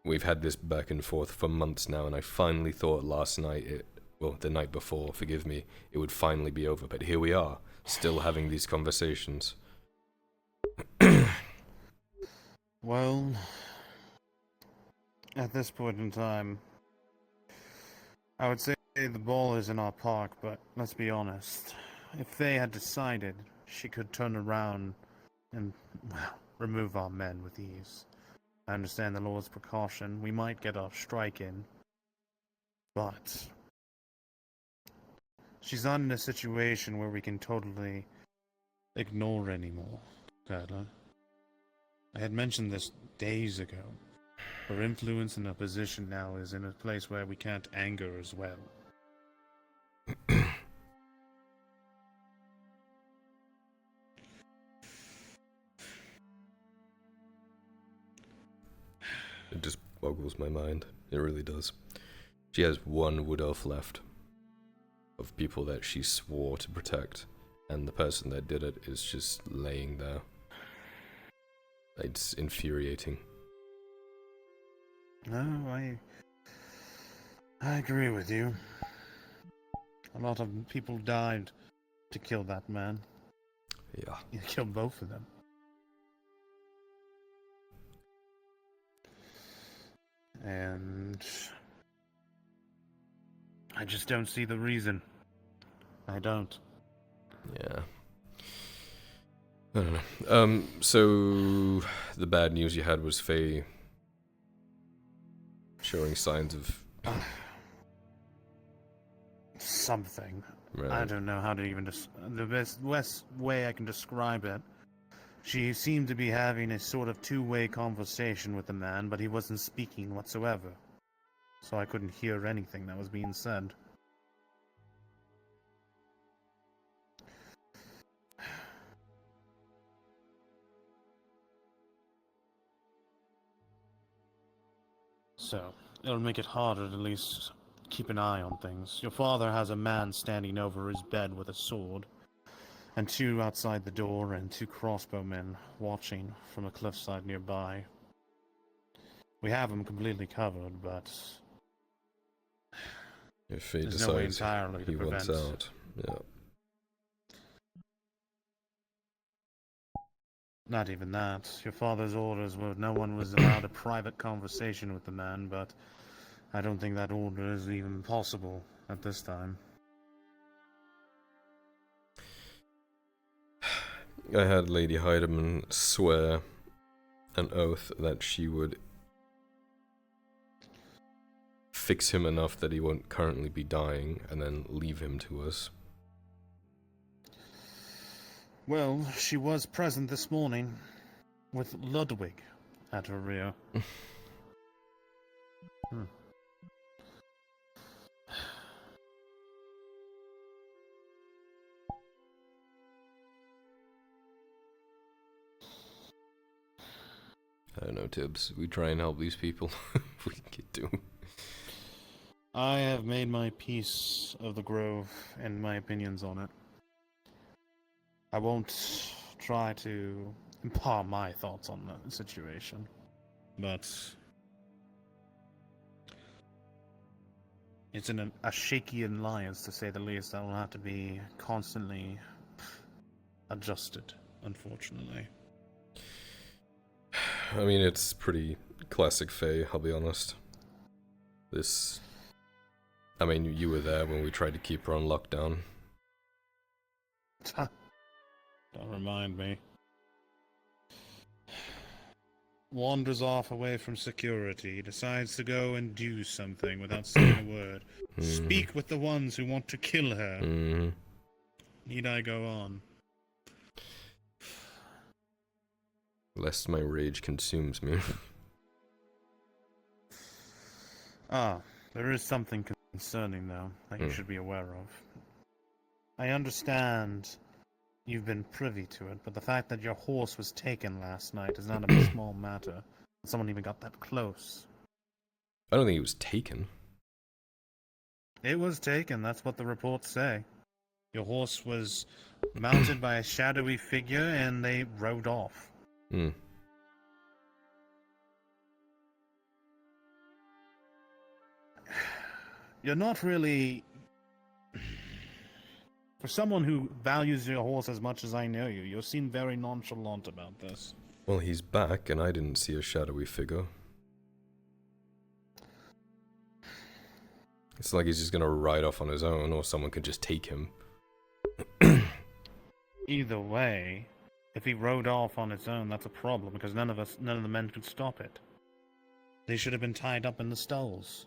We've had this back and forth for months now, and I finally thought last night, well, the night before, forgive me, it would finally be over, but here we are, still having these conversations. Well, at this point in time, I would say the ball is in our park, but let's be honest. If Faye had decided, she could turn around and, well, remove our men with ease. I understand the Lord's precaution. We might get our strike in, but She's not in a situation where we can totally ignore anymore, Kyler. I had mentioned this days ago. Her influence in her position now is in a place where we can't anger as well. It just boggles my mind. It really does. She has one wood elf left of people that she swore to protect, and the person that did it is just laying there. It's infuriating. No, I agree with you. A lot of people died to kill that man. Yeah. You killed both of them. And I just don't see the reason. I don't. Yeah. I don't know. So the bad news you had was Faye showing signs of something. Right. I don't know how to even the best way I can describe it. She seemed to be having a sort of two-way conversation with the man, but he wasn't speaking whatsoever. So I couldn't hear anything that was being said. So, it'll make it harder to at least keep an eye on things. Your father has a man standing over his bed with a sword, and 2 outside the door, and 2 crossbowmen watching from a cliffside nearby. We have him completely covered, but if he there's no way decides entirely to he wants prevent. out. Yeah. Not even that. Your father's orders were no one was allowed a private conversation with the man, but I don't think that order is even possible at this time. I had Lady Heidemann swear an oath that she would fix him enough that he won't currently be dying, and then leave him to us. Well, she was present this morning, with Ludwig at her rear. I don't know, Tibbs. We try and help these people if we can get to. I have made my peace of the Grove and my opinions on it. I won't try to impart my thoughts on the situation, but it's a shaky alliance, to say the least, that will have to be constantly adjusted, unfortunately. I mean, it's pretty classic Faye, I'll be honest. I mean, you were there when we tried to keep her on lockdown. Don't remind me. Wanders off away from security, decides to go and do something without saying a word. Speak with the ones who want to kill her. Need I go on? Lest my rage consumes me. There is something concerning, though, that you should be aware of. I understand you've been privy to it, but the fact that your horse was taken last night is not a small matter. Someone even got that close. I don't think it was taken. It was taken, that's what the reports say. Your horse was mounted by a shadowy figure, and they rode off. You're not really... For someone who values your horse as much as I know you, you seem very nonchalant about this. Well, he's back, and I didn't see a shadowy figure. It's like he's just gonna ride off on his own, or someone could just take him. Either way, if he rode off on his own, that's a problem, because none of the men could stop it. They should have been tied up in the stalls.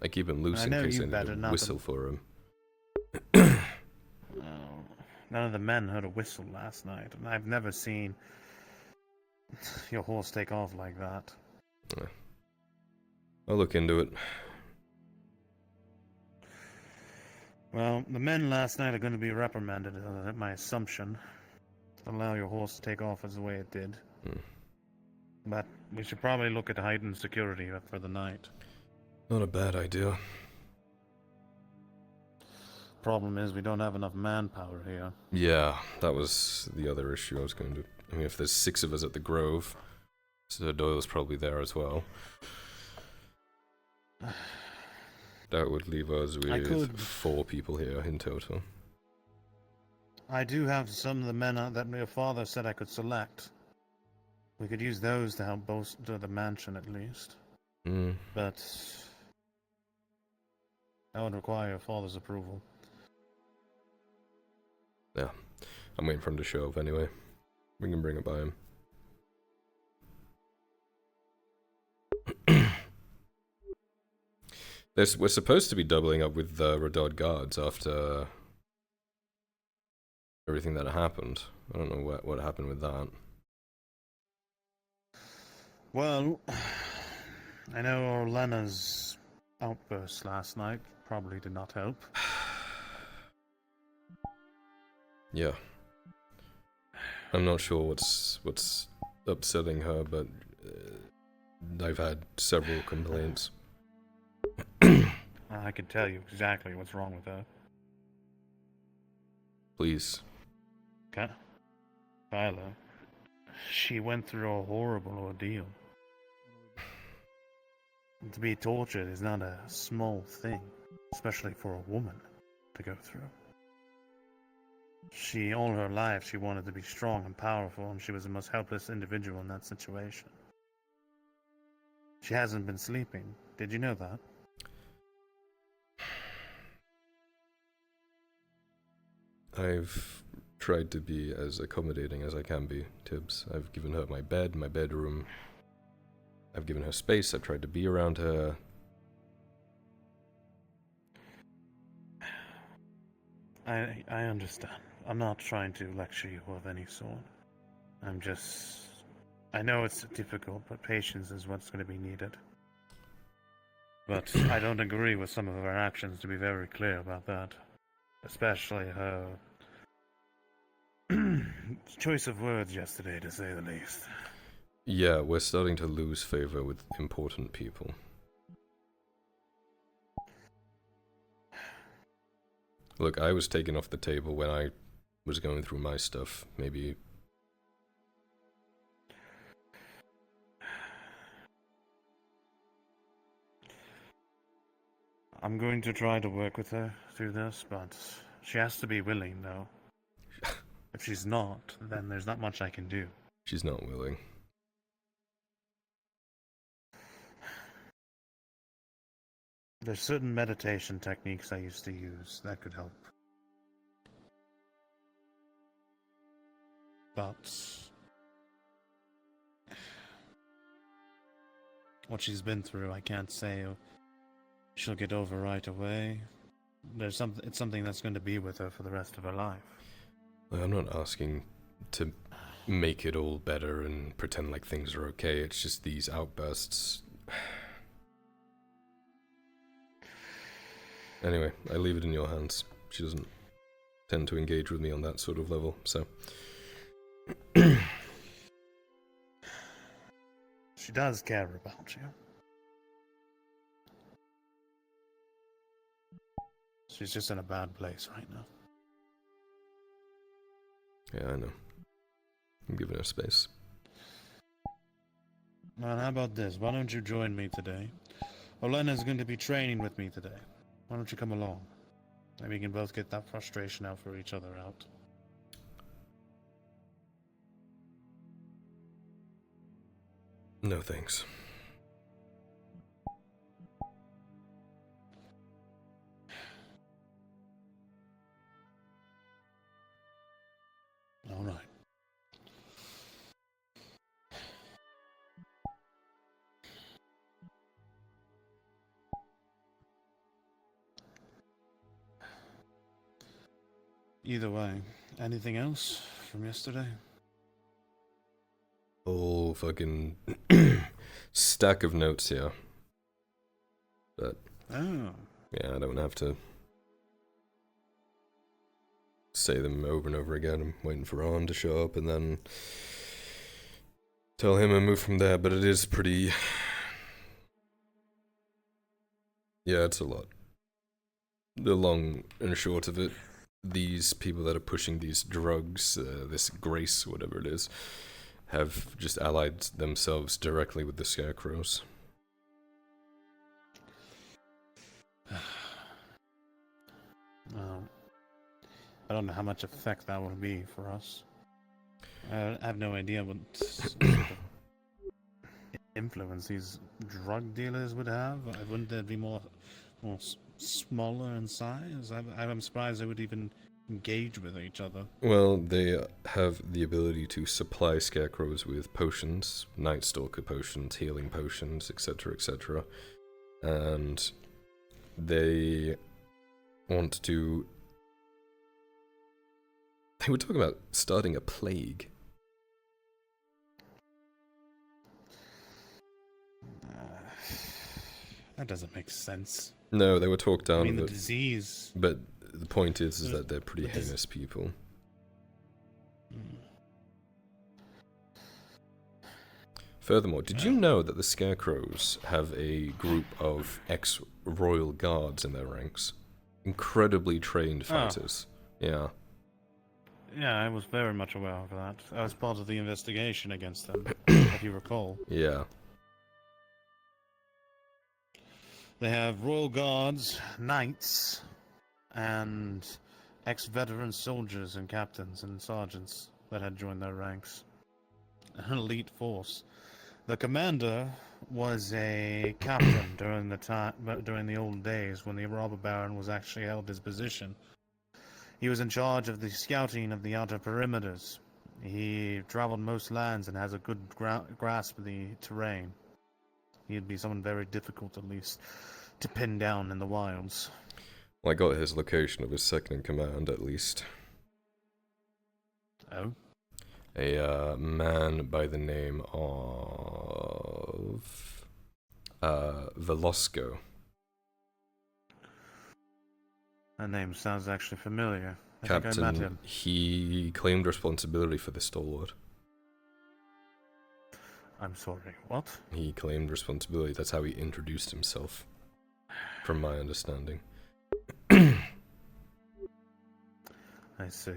I keep him loose I in know case you I need better to not whistle for him. None of the men heard a whistle last night, and I've never seen your horse take off like that. I'll look into it. Well, the men last night are going to be reprimanded, my assumption. To allow your horse to take off as the way it did. But we should probably look at heightened security for the night. Not a bad idea. Problem is, we don't have enough manpower here. Yeah, that was the other issue I was going to... I mean, if there's 6 of us at the Grove, Sir Doyle's probably there as well. That would leave us with 4 people here in total. I do have some of the men that your father said I could select. We could use those to help bolster the mansion at least. But that would require your father's approval. Yeah, I'm waiting for him to show up anyway. We can bring it by him. We're supposed to be doubling up with the Redod guards after everything that happened. I don't know what happened with that. Well, I know Orlena's outburst last night probably did not help. Yeah. I'm not sure what's upsetting her, but I've had several complaints. I can tell you exactly what's wrong with her. Please. Kyla, she went through a horrible ordeal. To be tortured is not a small thing, especially for a woman to go through. All her life, she wanted to be strong and powerful, and she was the most helpless individual in that situation. She hasn't been sleeping. Did you know that? I've tried to be as accommodating as I can be, Tibbs. I've given her my bed, my bedroom. I've given her space. I've tried to be around her. I understand. I'm not trying to lecture you of any sort. I know it's difficult, but patience is what's going to be needed. But I don't agree with some of her actions, to be very clear about that. Especially her choice of words yesterday, to say the least. Yeah, we're starting to lose favor with important people. Look, I was taken off the table when I was going through my stuff. Maybe... I'm going to try to work with her through this, but she has to be willing, though. If she's not, then there's not much I can do. She's not willing. There's certain meditation techniques I used to use that could help. But what she's been through, I can't say she'll get over right away. It's something that's going to be with her for the rest of her life. I'm not asking to make it all better and pretend like things are okay. It's just these outbursts. Anyway, I leave it in your hands. She doesn't tend to engage with me on that sort of level, so... She does care about you. She's just in a bad place right now. Yeah, I know. I'm giving her space. Well, how about this? Why don't you join me today? Olena's going to be training with me today. Why don't you come along? Maybe we can both get that frustration out for each other out. No thanks. All right. Either way, anything else from yesterday? Whole fucking stack of notes here. But Oh. yeah, I don't have to say them over and over again. I'm waiting for Ron to show up and then tell him and move from there, but it is pretty... Yeah, it's a lot. The long and short of it, these people that are pushing these drugs, this Grace, whatever it is, have just allied themselves directly with the Scarecrows. I don't know how much effect that would be for us. I have no idea what sort of influence these drug dealers would have. Wouldn't they be more smaller in size? I'm surprised they would even engage with each other. Well, they have the ability to supply Scarecrows with potions, Night Stalker potions, healing potions, etc., etc. And they want to... They were talking about starting a plague. That doesn't make sense. No, they were talked down. I mean, of the it, disease. But the point is that they're pretty heinous people. Furthermore, did you know that the Scarecrows have a group of ex-royal guards in their ranks? Incredibly trained fighters. Yeah. Yeah, I was very much aware of that. I was part of the investigation against them, if you recall. Yeah. They have royal guards, knights, and ex-veteran soldiers and captains and sergeants that had joined their ranks. An elite force. The commander was a captain during the old days when the robber baron was actually held his position. He was in charge of the scouting of the outer perimeters. He traveled most lands and has a good grasp of the terrain. He'd be someone very difficult, at least, to pin down in the wilds. Well, I got his location of his second in command, at least. Oh? A man by the name of... Velasco. That name sounds actually familiar. I think I met Captain, him. he claimed responsibility for the stalwart. I'm sorry, what? He claimed responsibility, that's how he introduced himself, from my understanding. I see.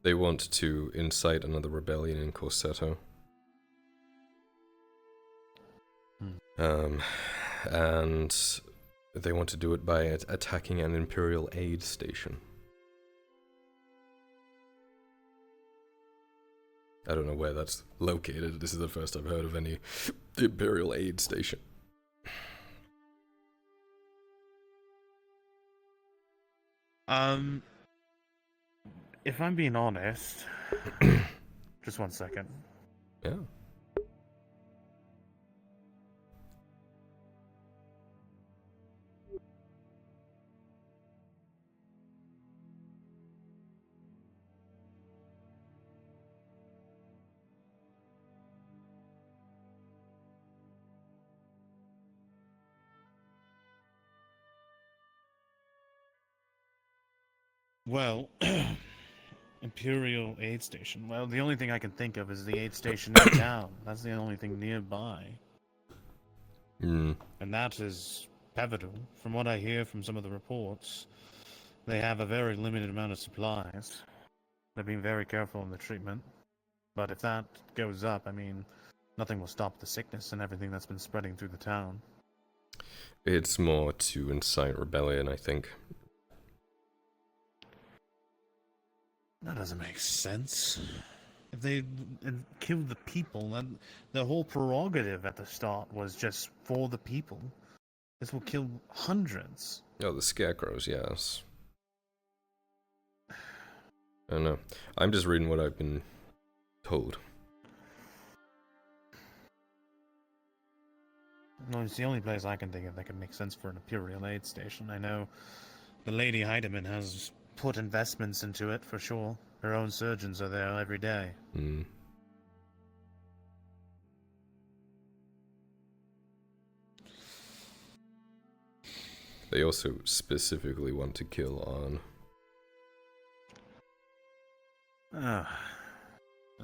They want to incite another rebellion in Corsetto. And they want to do it by attacking an Imperial aid station. I don't know where that's located. This is the first I've heard of any Imperial aid station. If I'm being honest... Just one second. Yeah. Well, Imperial aid station. Well, the only thing I can think of is the aid station in town. That's the only thing nearby. Hmm. And that is pivotal. From what I hear from some of the reports, they have a very limited amount of supplies. They're being very careful in the treatment. But if that goes up, I mean, nothing will stop the sickness and everything that's been spreading through the town. It's more to incite rebellion, I think. That doesn't make sense. If they killed the people, then the whole prerogative at the start was just for the people. This will kill hundreds. Oh, the Scarecrows, yes. I don't know. I'm just reading what I've been told. Well, it's the only place I can think of that could make sense for an Imperial aid station. I know The Lady Heidemann has put investments into it for sure. Her own surgeons are there every day. Hmm. They also specifically want to kill Arn.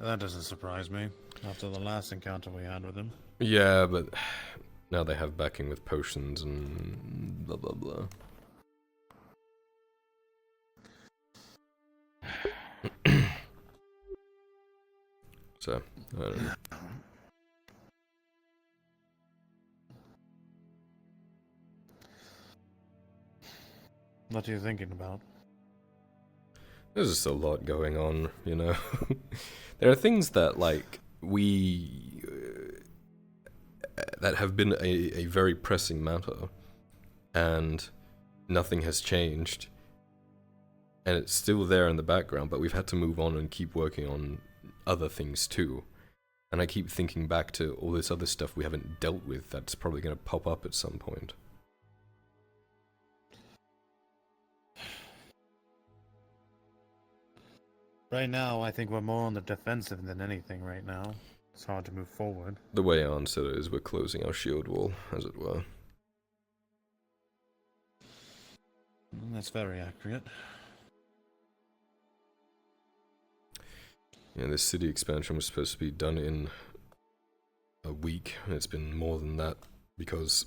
That doesn't surprise me, after the last encounter we had with him. Yeah, but now they have backing with potions and blah blah blah. So, I don't know. What are you thinking about? There's just a lot going on, you know. There are things that, like, that have been a very pressing matter, and nothing has changed, and it's still there in the background, but we've had to move on and keep working on other things too. And I keep thinking back to all this other stuff we haven't dealt with that's probably going to pop up at some point. Right now, I think we're more on the defensive than anything right now. It's hard to move forward. The way I answer it is we're closing our shield wall, as it were. That's very accurate. Yeah, this city expansion was supposed to be done in a week, and it's been more than that, because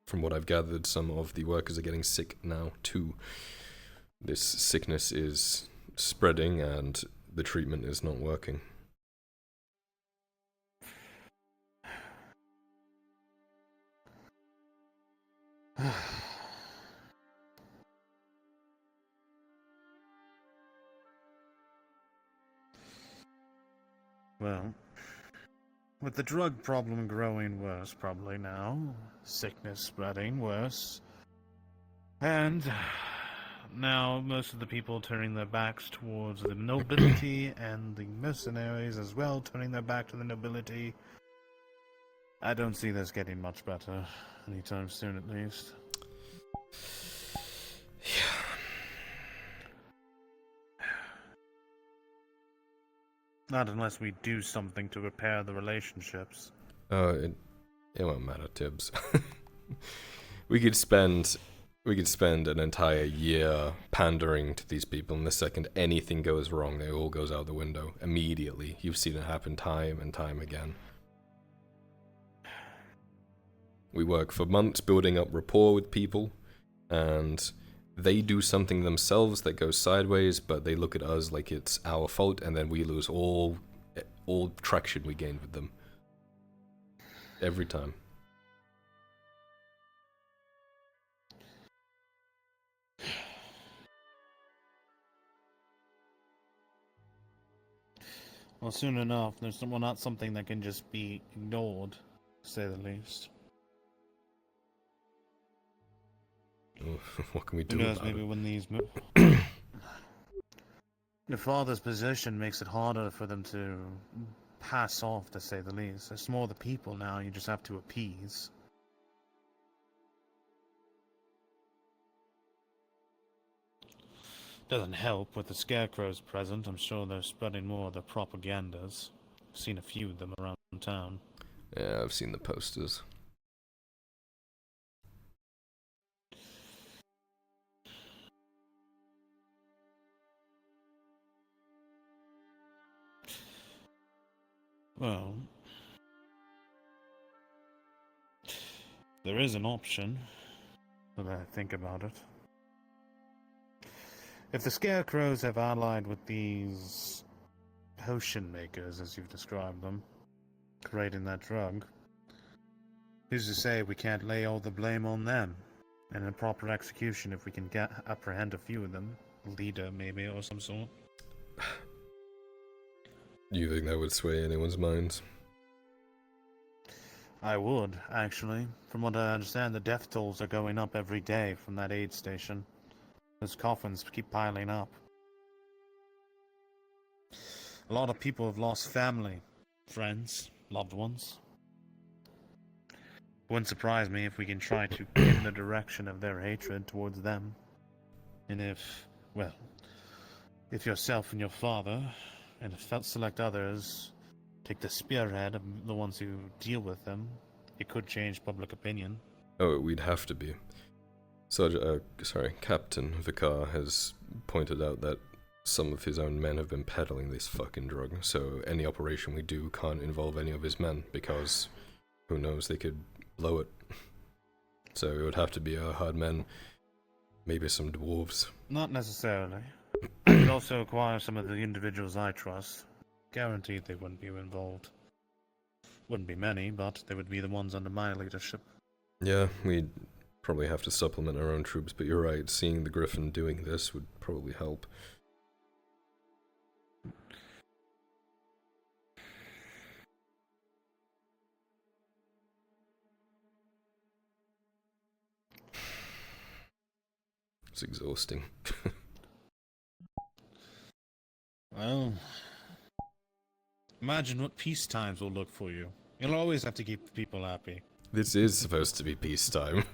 from what I've gathered, some of the workers are getting sick now too. This sickness is spreading, and the treatment is not working. Well, with the drug problem growing worse probably now, sickness spreading worse, and now most of the people turning their backs towards the nobility and the mercenaries as well turning their back to the nobility, I don't see this getting much better anytime soon at least. Not unless we do something to repair the relationships. Oh, it won't matter, Tibbs. we could spend an entire year pandering to these people, and the second anything goes wrong, it all goes out the window immediately. You've seen it happen time and time again. We work for months building up rapport with people, and they do something themselves that goes sideways, but they look at us like it's our fault, and then we lose all traction we gained with them. Every time. Well, soon enough, there's not something that can just be ignored, to say the least. What can we do Who knows, about maybe it? when these your father's position makes it harder for them to pass off, to say the least. There's more the people now, you just have to appease. Doesn't help with the scarecrows present. I'm sure they're spreading more of their propagandas. I've seen a few of them around town. Yeah, I've seen the posters. Well, there is an option, when I think about it. If the scarecrows have allied with these potion makers, as you've described them, creating that drug, who's to say we can't lay all the blame on them? And a proper execution if we can apprehend a few of them. Leader, maybe, or some sort. You think that would sway anyone's minds? I would, actually. From what I understand, the death tolls are going up every day from that aid station. Those coffins keep piling up. A lot of people have lost family, friends, loved ones. Wouldn't surprise me if we can try to pin the direction of their hatred towards them. And if yourself and your father, and select others, take the spearhead of the ones who deal with them, it could change public opinion. Oh, we'd have to be. Captain Vicar has pointed out that some of his own men have been peddling this fucking drug, so any operation we do can't involve any of his men, because who knows, they could blow it. So it would have to be our hard men, maybe some dwarves. Not necessarily. It would also require some of the individuals I trust. Guaranteed they wouldn't be involved. Wouldn't be many, but they would be the ones under my leadership. Yeah, we'd probably have to supplement our own troops, but you're right, seeing the Griffin doing this would probably help. It's exhausting. Well, imagine what peace times will look for you. You'll always have to keep the people happy. This is supposed to be peacetime.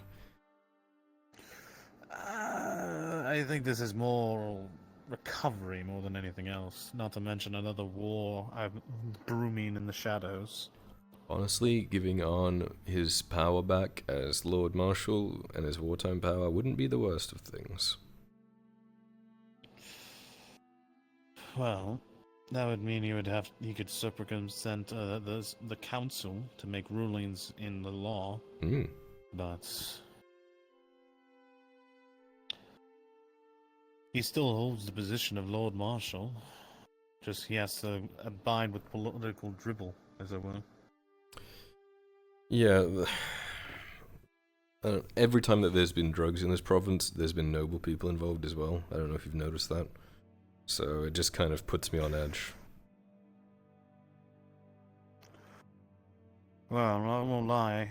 I think this is more recovery more than anything else. Not to mention another war brooming in the shadows. Honestly, giving on his power back as Lord Marshal and his wartime power wouldn't be the worst of things. Well, that would mean he could circumvent the council to make rulings in the law. But he still holds the position of Lord Marshal. Just he has to abide with political dribble, as it were. Yeah, every time that there's been drugs in this province, there's been noble people involved as well. I don't know if you've noticed that. So it just kind of puts me on edge. Well, I won't lie.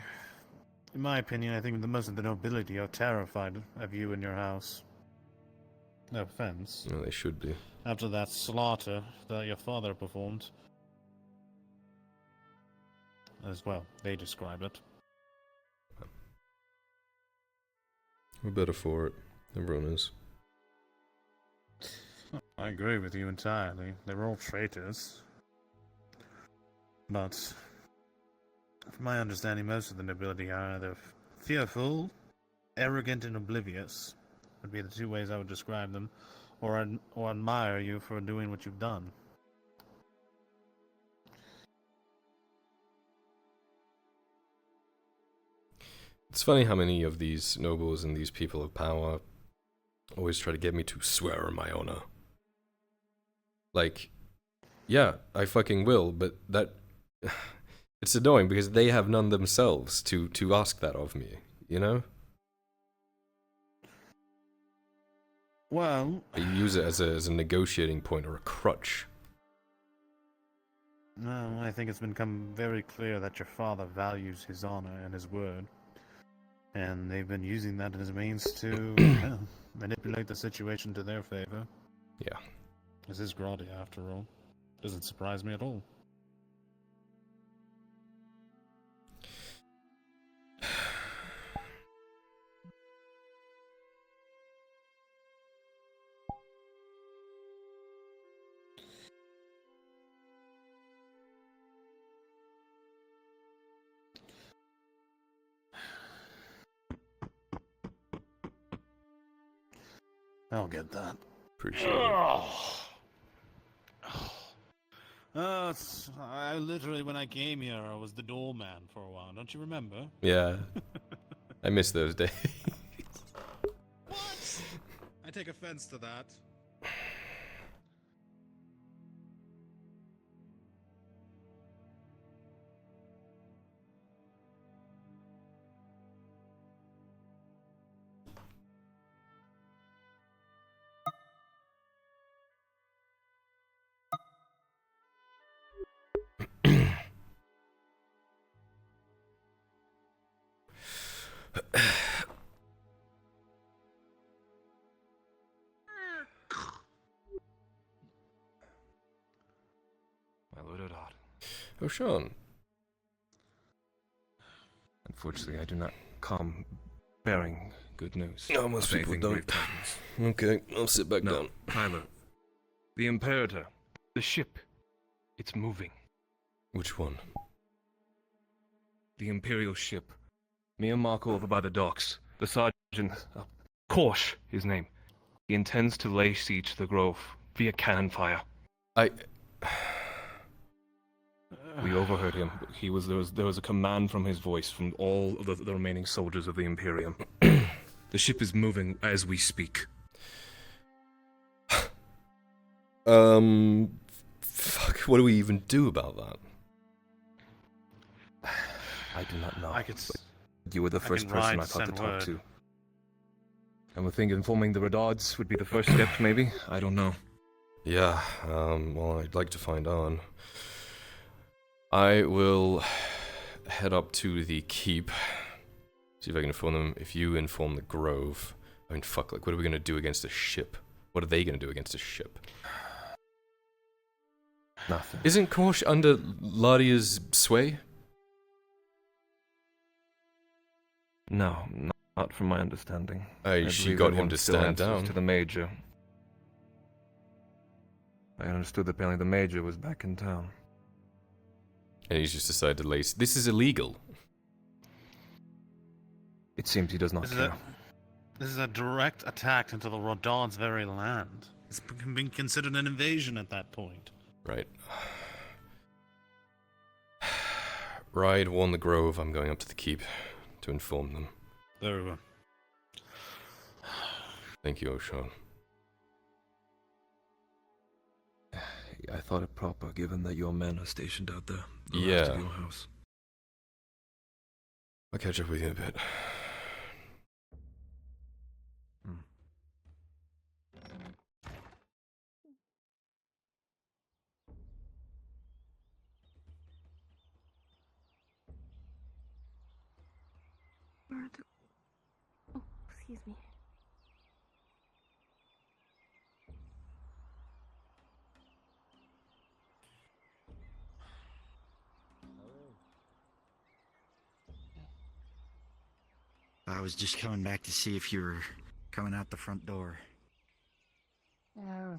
In my opinion, I think most of the nobility are terrified of you and your house. No offense. Well, they should be. After that slaughter that your father performed. As well, they describe it. We're better for it. Everyone is. I agree with you entirely. They're all traitors. But, from my understanding, most of the nobility are either fearful, arrogant, and oblivious. Would be the two ways I would describe them. Or admire you for doing what you've done. It's funny how many of these nobles and these people of power always try to get me to swear on my honor. Like, yeah, I fucking will, but that... it's annoying because they have none themselves to ask that of me, you know? Well... They use it as a negotiating point or a crutch. No, I think it's become very clear that your father values his honor and his word. And they've been using that as a means to manipulate the situation to their favor. Yeah. This is Gradia, after all. Doesn't surprise me at all. I'll get that. Appreciate it. I literally, when I came here, I was the doorman for a while. Don't you remember? Yeah. I miss those days. What? I take offense to that. My Lord Odard. Oh, Sean. Unfortunately, I do not come bearing good news. No, most Faith people in don't. grave tidings. Okay, I'll sit back No, down. Tyler. The Imperator. The ship. It's moving. Which one? The Imperial ship. Me and Marco over by the docks. The sergeant... Korsh, his name. He intends to lay siege to the Grove via cannon fire. We overheard him. There was a command from his voice from all of the remaining soldiers of the Imperium. The ship is moving as we speak. Fuck, what do we even do about that? I do not know. I could. You were the first person I thought to talk to. And we think informing the Redards would be the first step, maybe? I don't know. Yeah, well, I'd like to find on. I will head up to the keep, see if I can inform them. If you inform the Grove, I mean, fuck, like, what are we gonna do against a ship? What are they gonna do against a ship? Nothing. Isn't Korsh under Ladia's sway? No, not from my understanding. She believe got him everyone to still stand answers down. to the Major. I understood that apparently the Major was back in town. And he's just decided to lace. This is illegal. It seems he does not care. This is a direct attack into the Rodon's very land. It's been considered an invasion at that point. Right. Ride, warn the Grove. I'm going up to the keep to inform them. Very well. Thank you, O'Shawn. I thought it proper, given that your men are stationed out there. Yeah. After your house. I'll catch up with you in a bit. Oh, excuse me. I was just coming back to see if you were coming out the front door. Yeah,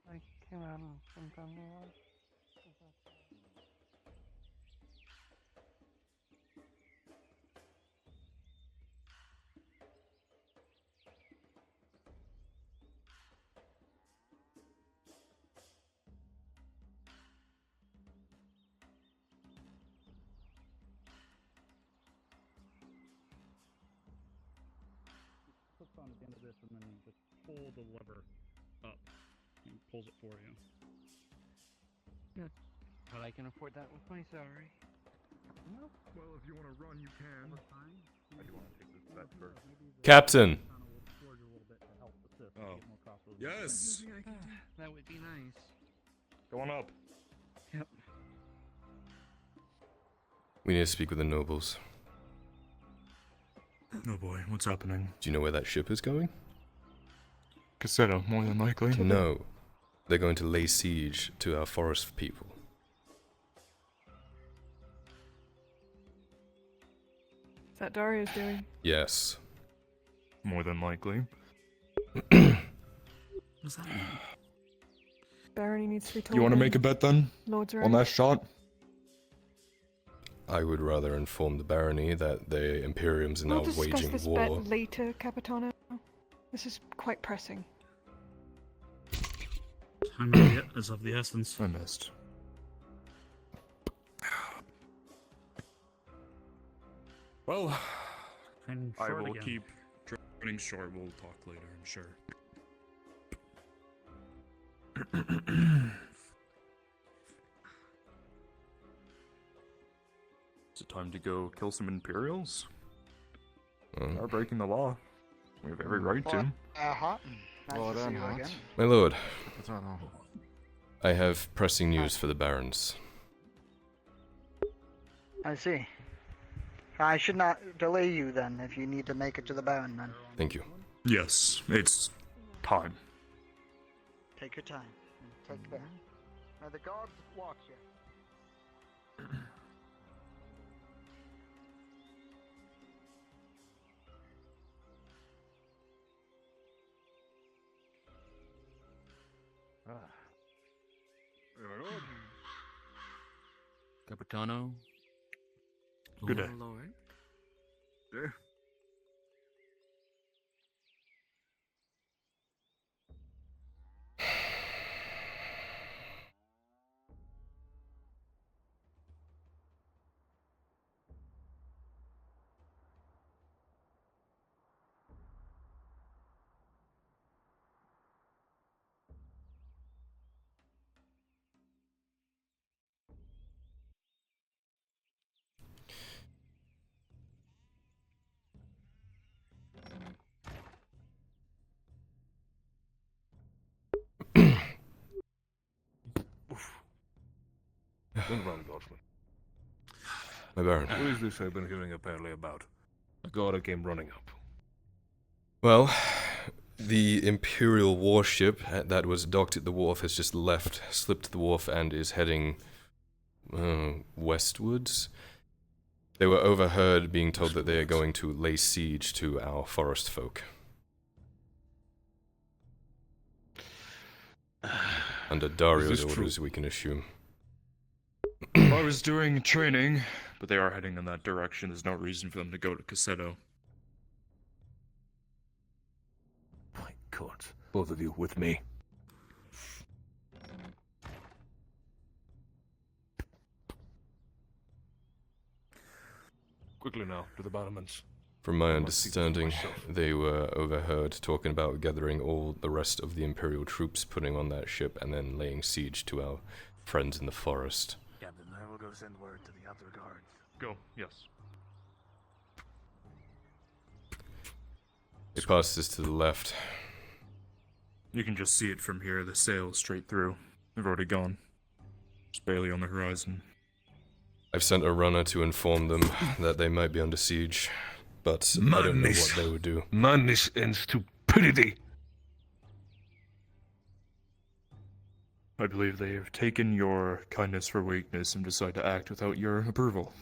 I came out and from there. Clips on at the end of this and then just pull the lever up and pulls it for you. Good. But I can afford that with my salary. No. Well, if you want to run, you can. I do want to take this bet first. Captain! Oh. Yes! That would be nice. Going up. Yep. We need to speak with the nobles. Oh boy, what's happening? Do you know where that ship is going? Casetta, more than likely. No. They're going to lay siege to our forest people. Is that Dario's doing? Yes. More than likely. What's that mean? Barony needs to be told. You want to when make a bet then? Lords are On in. that shot? I would rather inform the barony that the Imperiums are We'll now discuss waging this war. bet later, Capitano. This is quite pressing. Time is of the essence. I missed. Well, And I short will again. keep running short. We'll talk later, I'm sure. Is it time to go kill some Imperials? They are breaking the law. We have every right to. Hot. Nice Well to see done, you Hot. again. My lord, What's on all? I have pressing news for the barons. I see. I should not delay you then, if you need to make it to the Baron then. Thank you. Yes, it's time. Take your time. And take care. May the gods watch you. Capitano. Good day. Lord. There. Don't run, Dodgeman. My Baron. What is this I've been hearing apparently about? A Garda came running up. Well, the Imperial warship that was docked at the wharf has just slipped the wharf and is heading westwards. They were overheard being told that they are going to lay siege to our forest folk. Under Dario's orders, we can assume. I was doing training, but they are heading in that direction. There's no reason for them to go to Cassetto. My God. Both of you with me. Quickly now, to the battlements. From my I must see this for understanding, myself. they were overheard talking about gathering all the rest of the Imperial troops, putting on that ship, and then laying siege to our friends in the forest. Captain, I will go send word to the outer guards. Go, yes. They passed us to the left. You can just see it from here, the sail straight through. They've already gone. Just barely on the horizon. I've sent a runner to inform them that they might be under siege, but I don't know what they would do. Madness and stupidity. I believe they have taken your kindness for weakness and decide to act without your approval.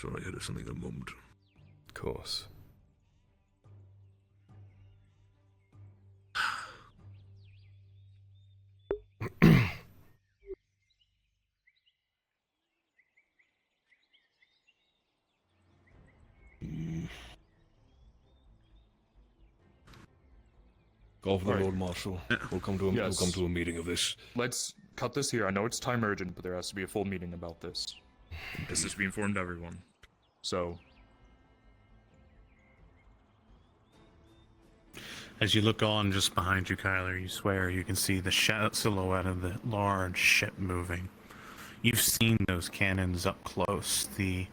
Sorry, I had something in a moment. Of course. Call for the Alright. Lord Marshal. We'll come to a meeting of this. Let's cut this here. I know it's time urgent, but there has to be a full meeting about this. This is to be informed to everyone. So, As you look on just behind you, Kyler, you swear you can see the silhouette of the large ship moving. You've seen those cannons up close. The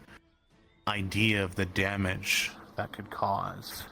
idea of the damage that could cause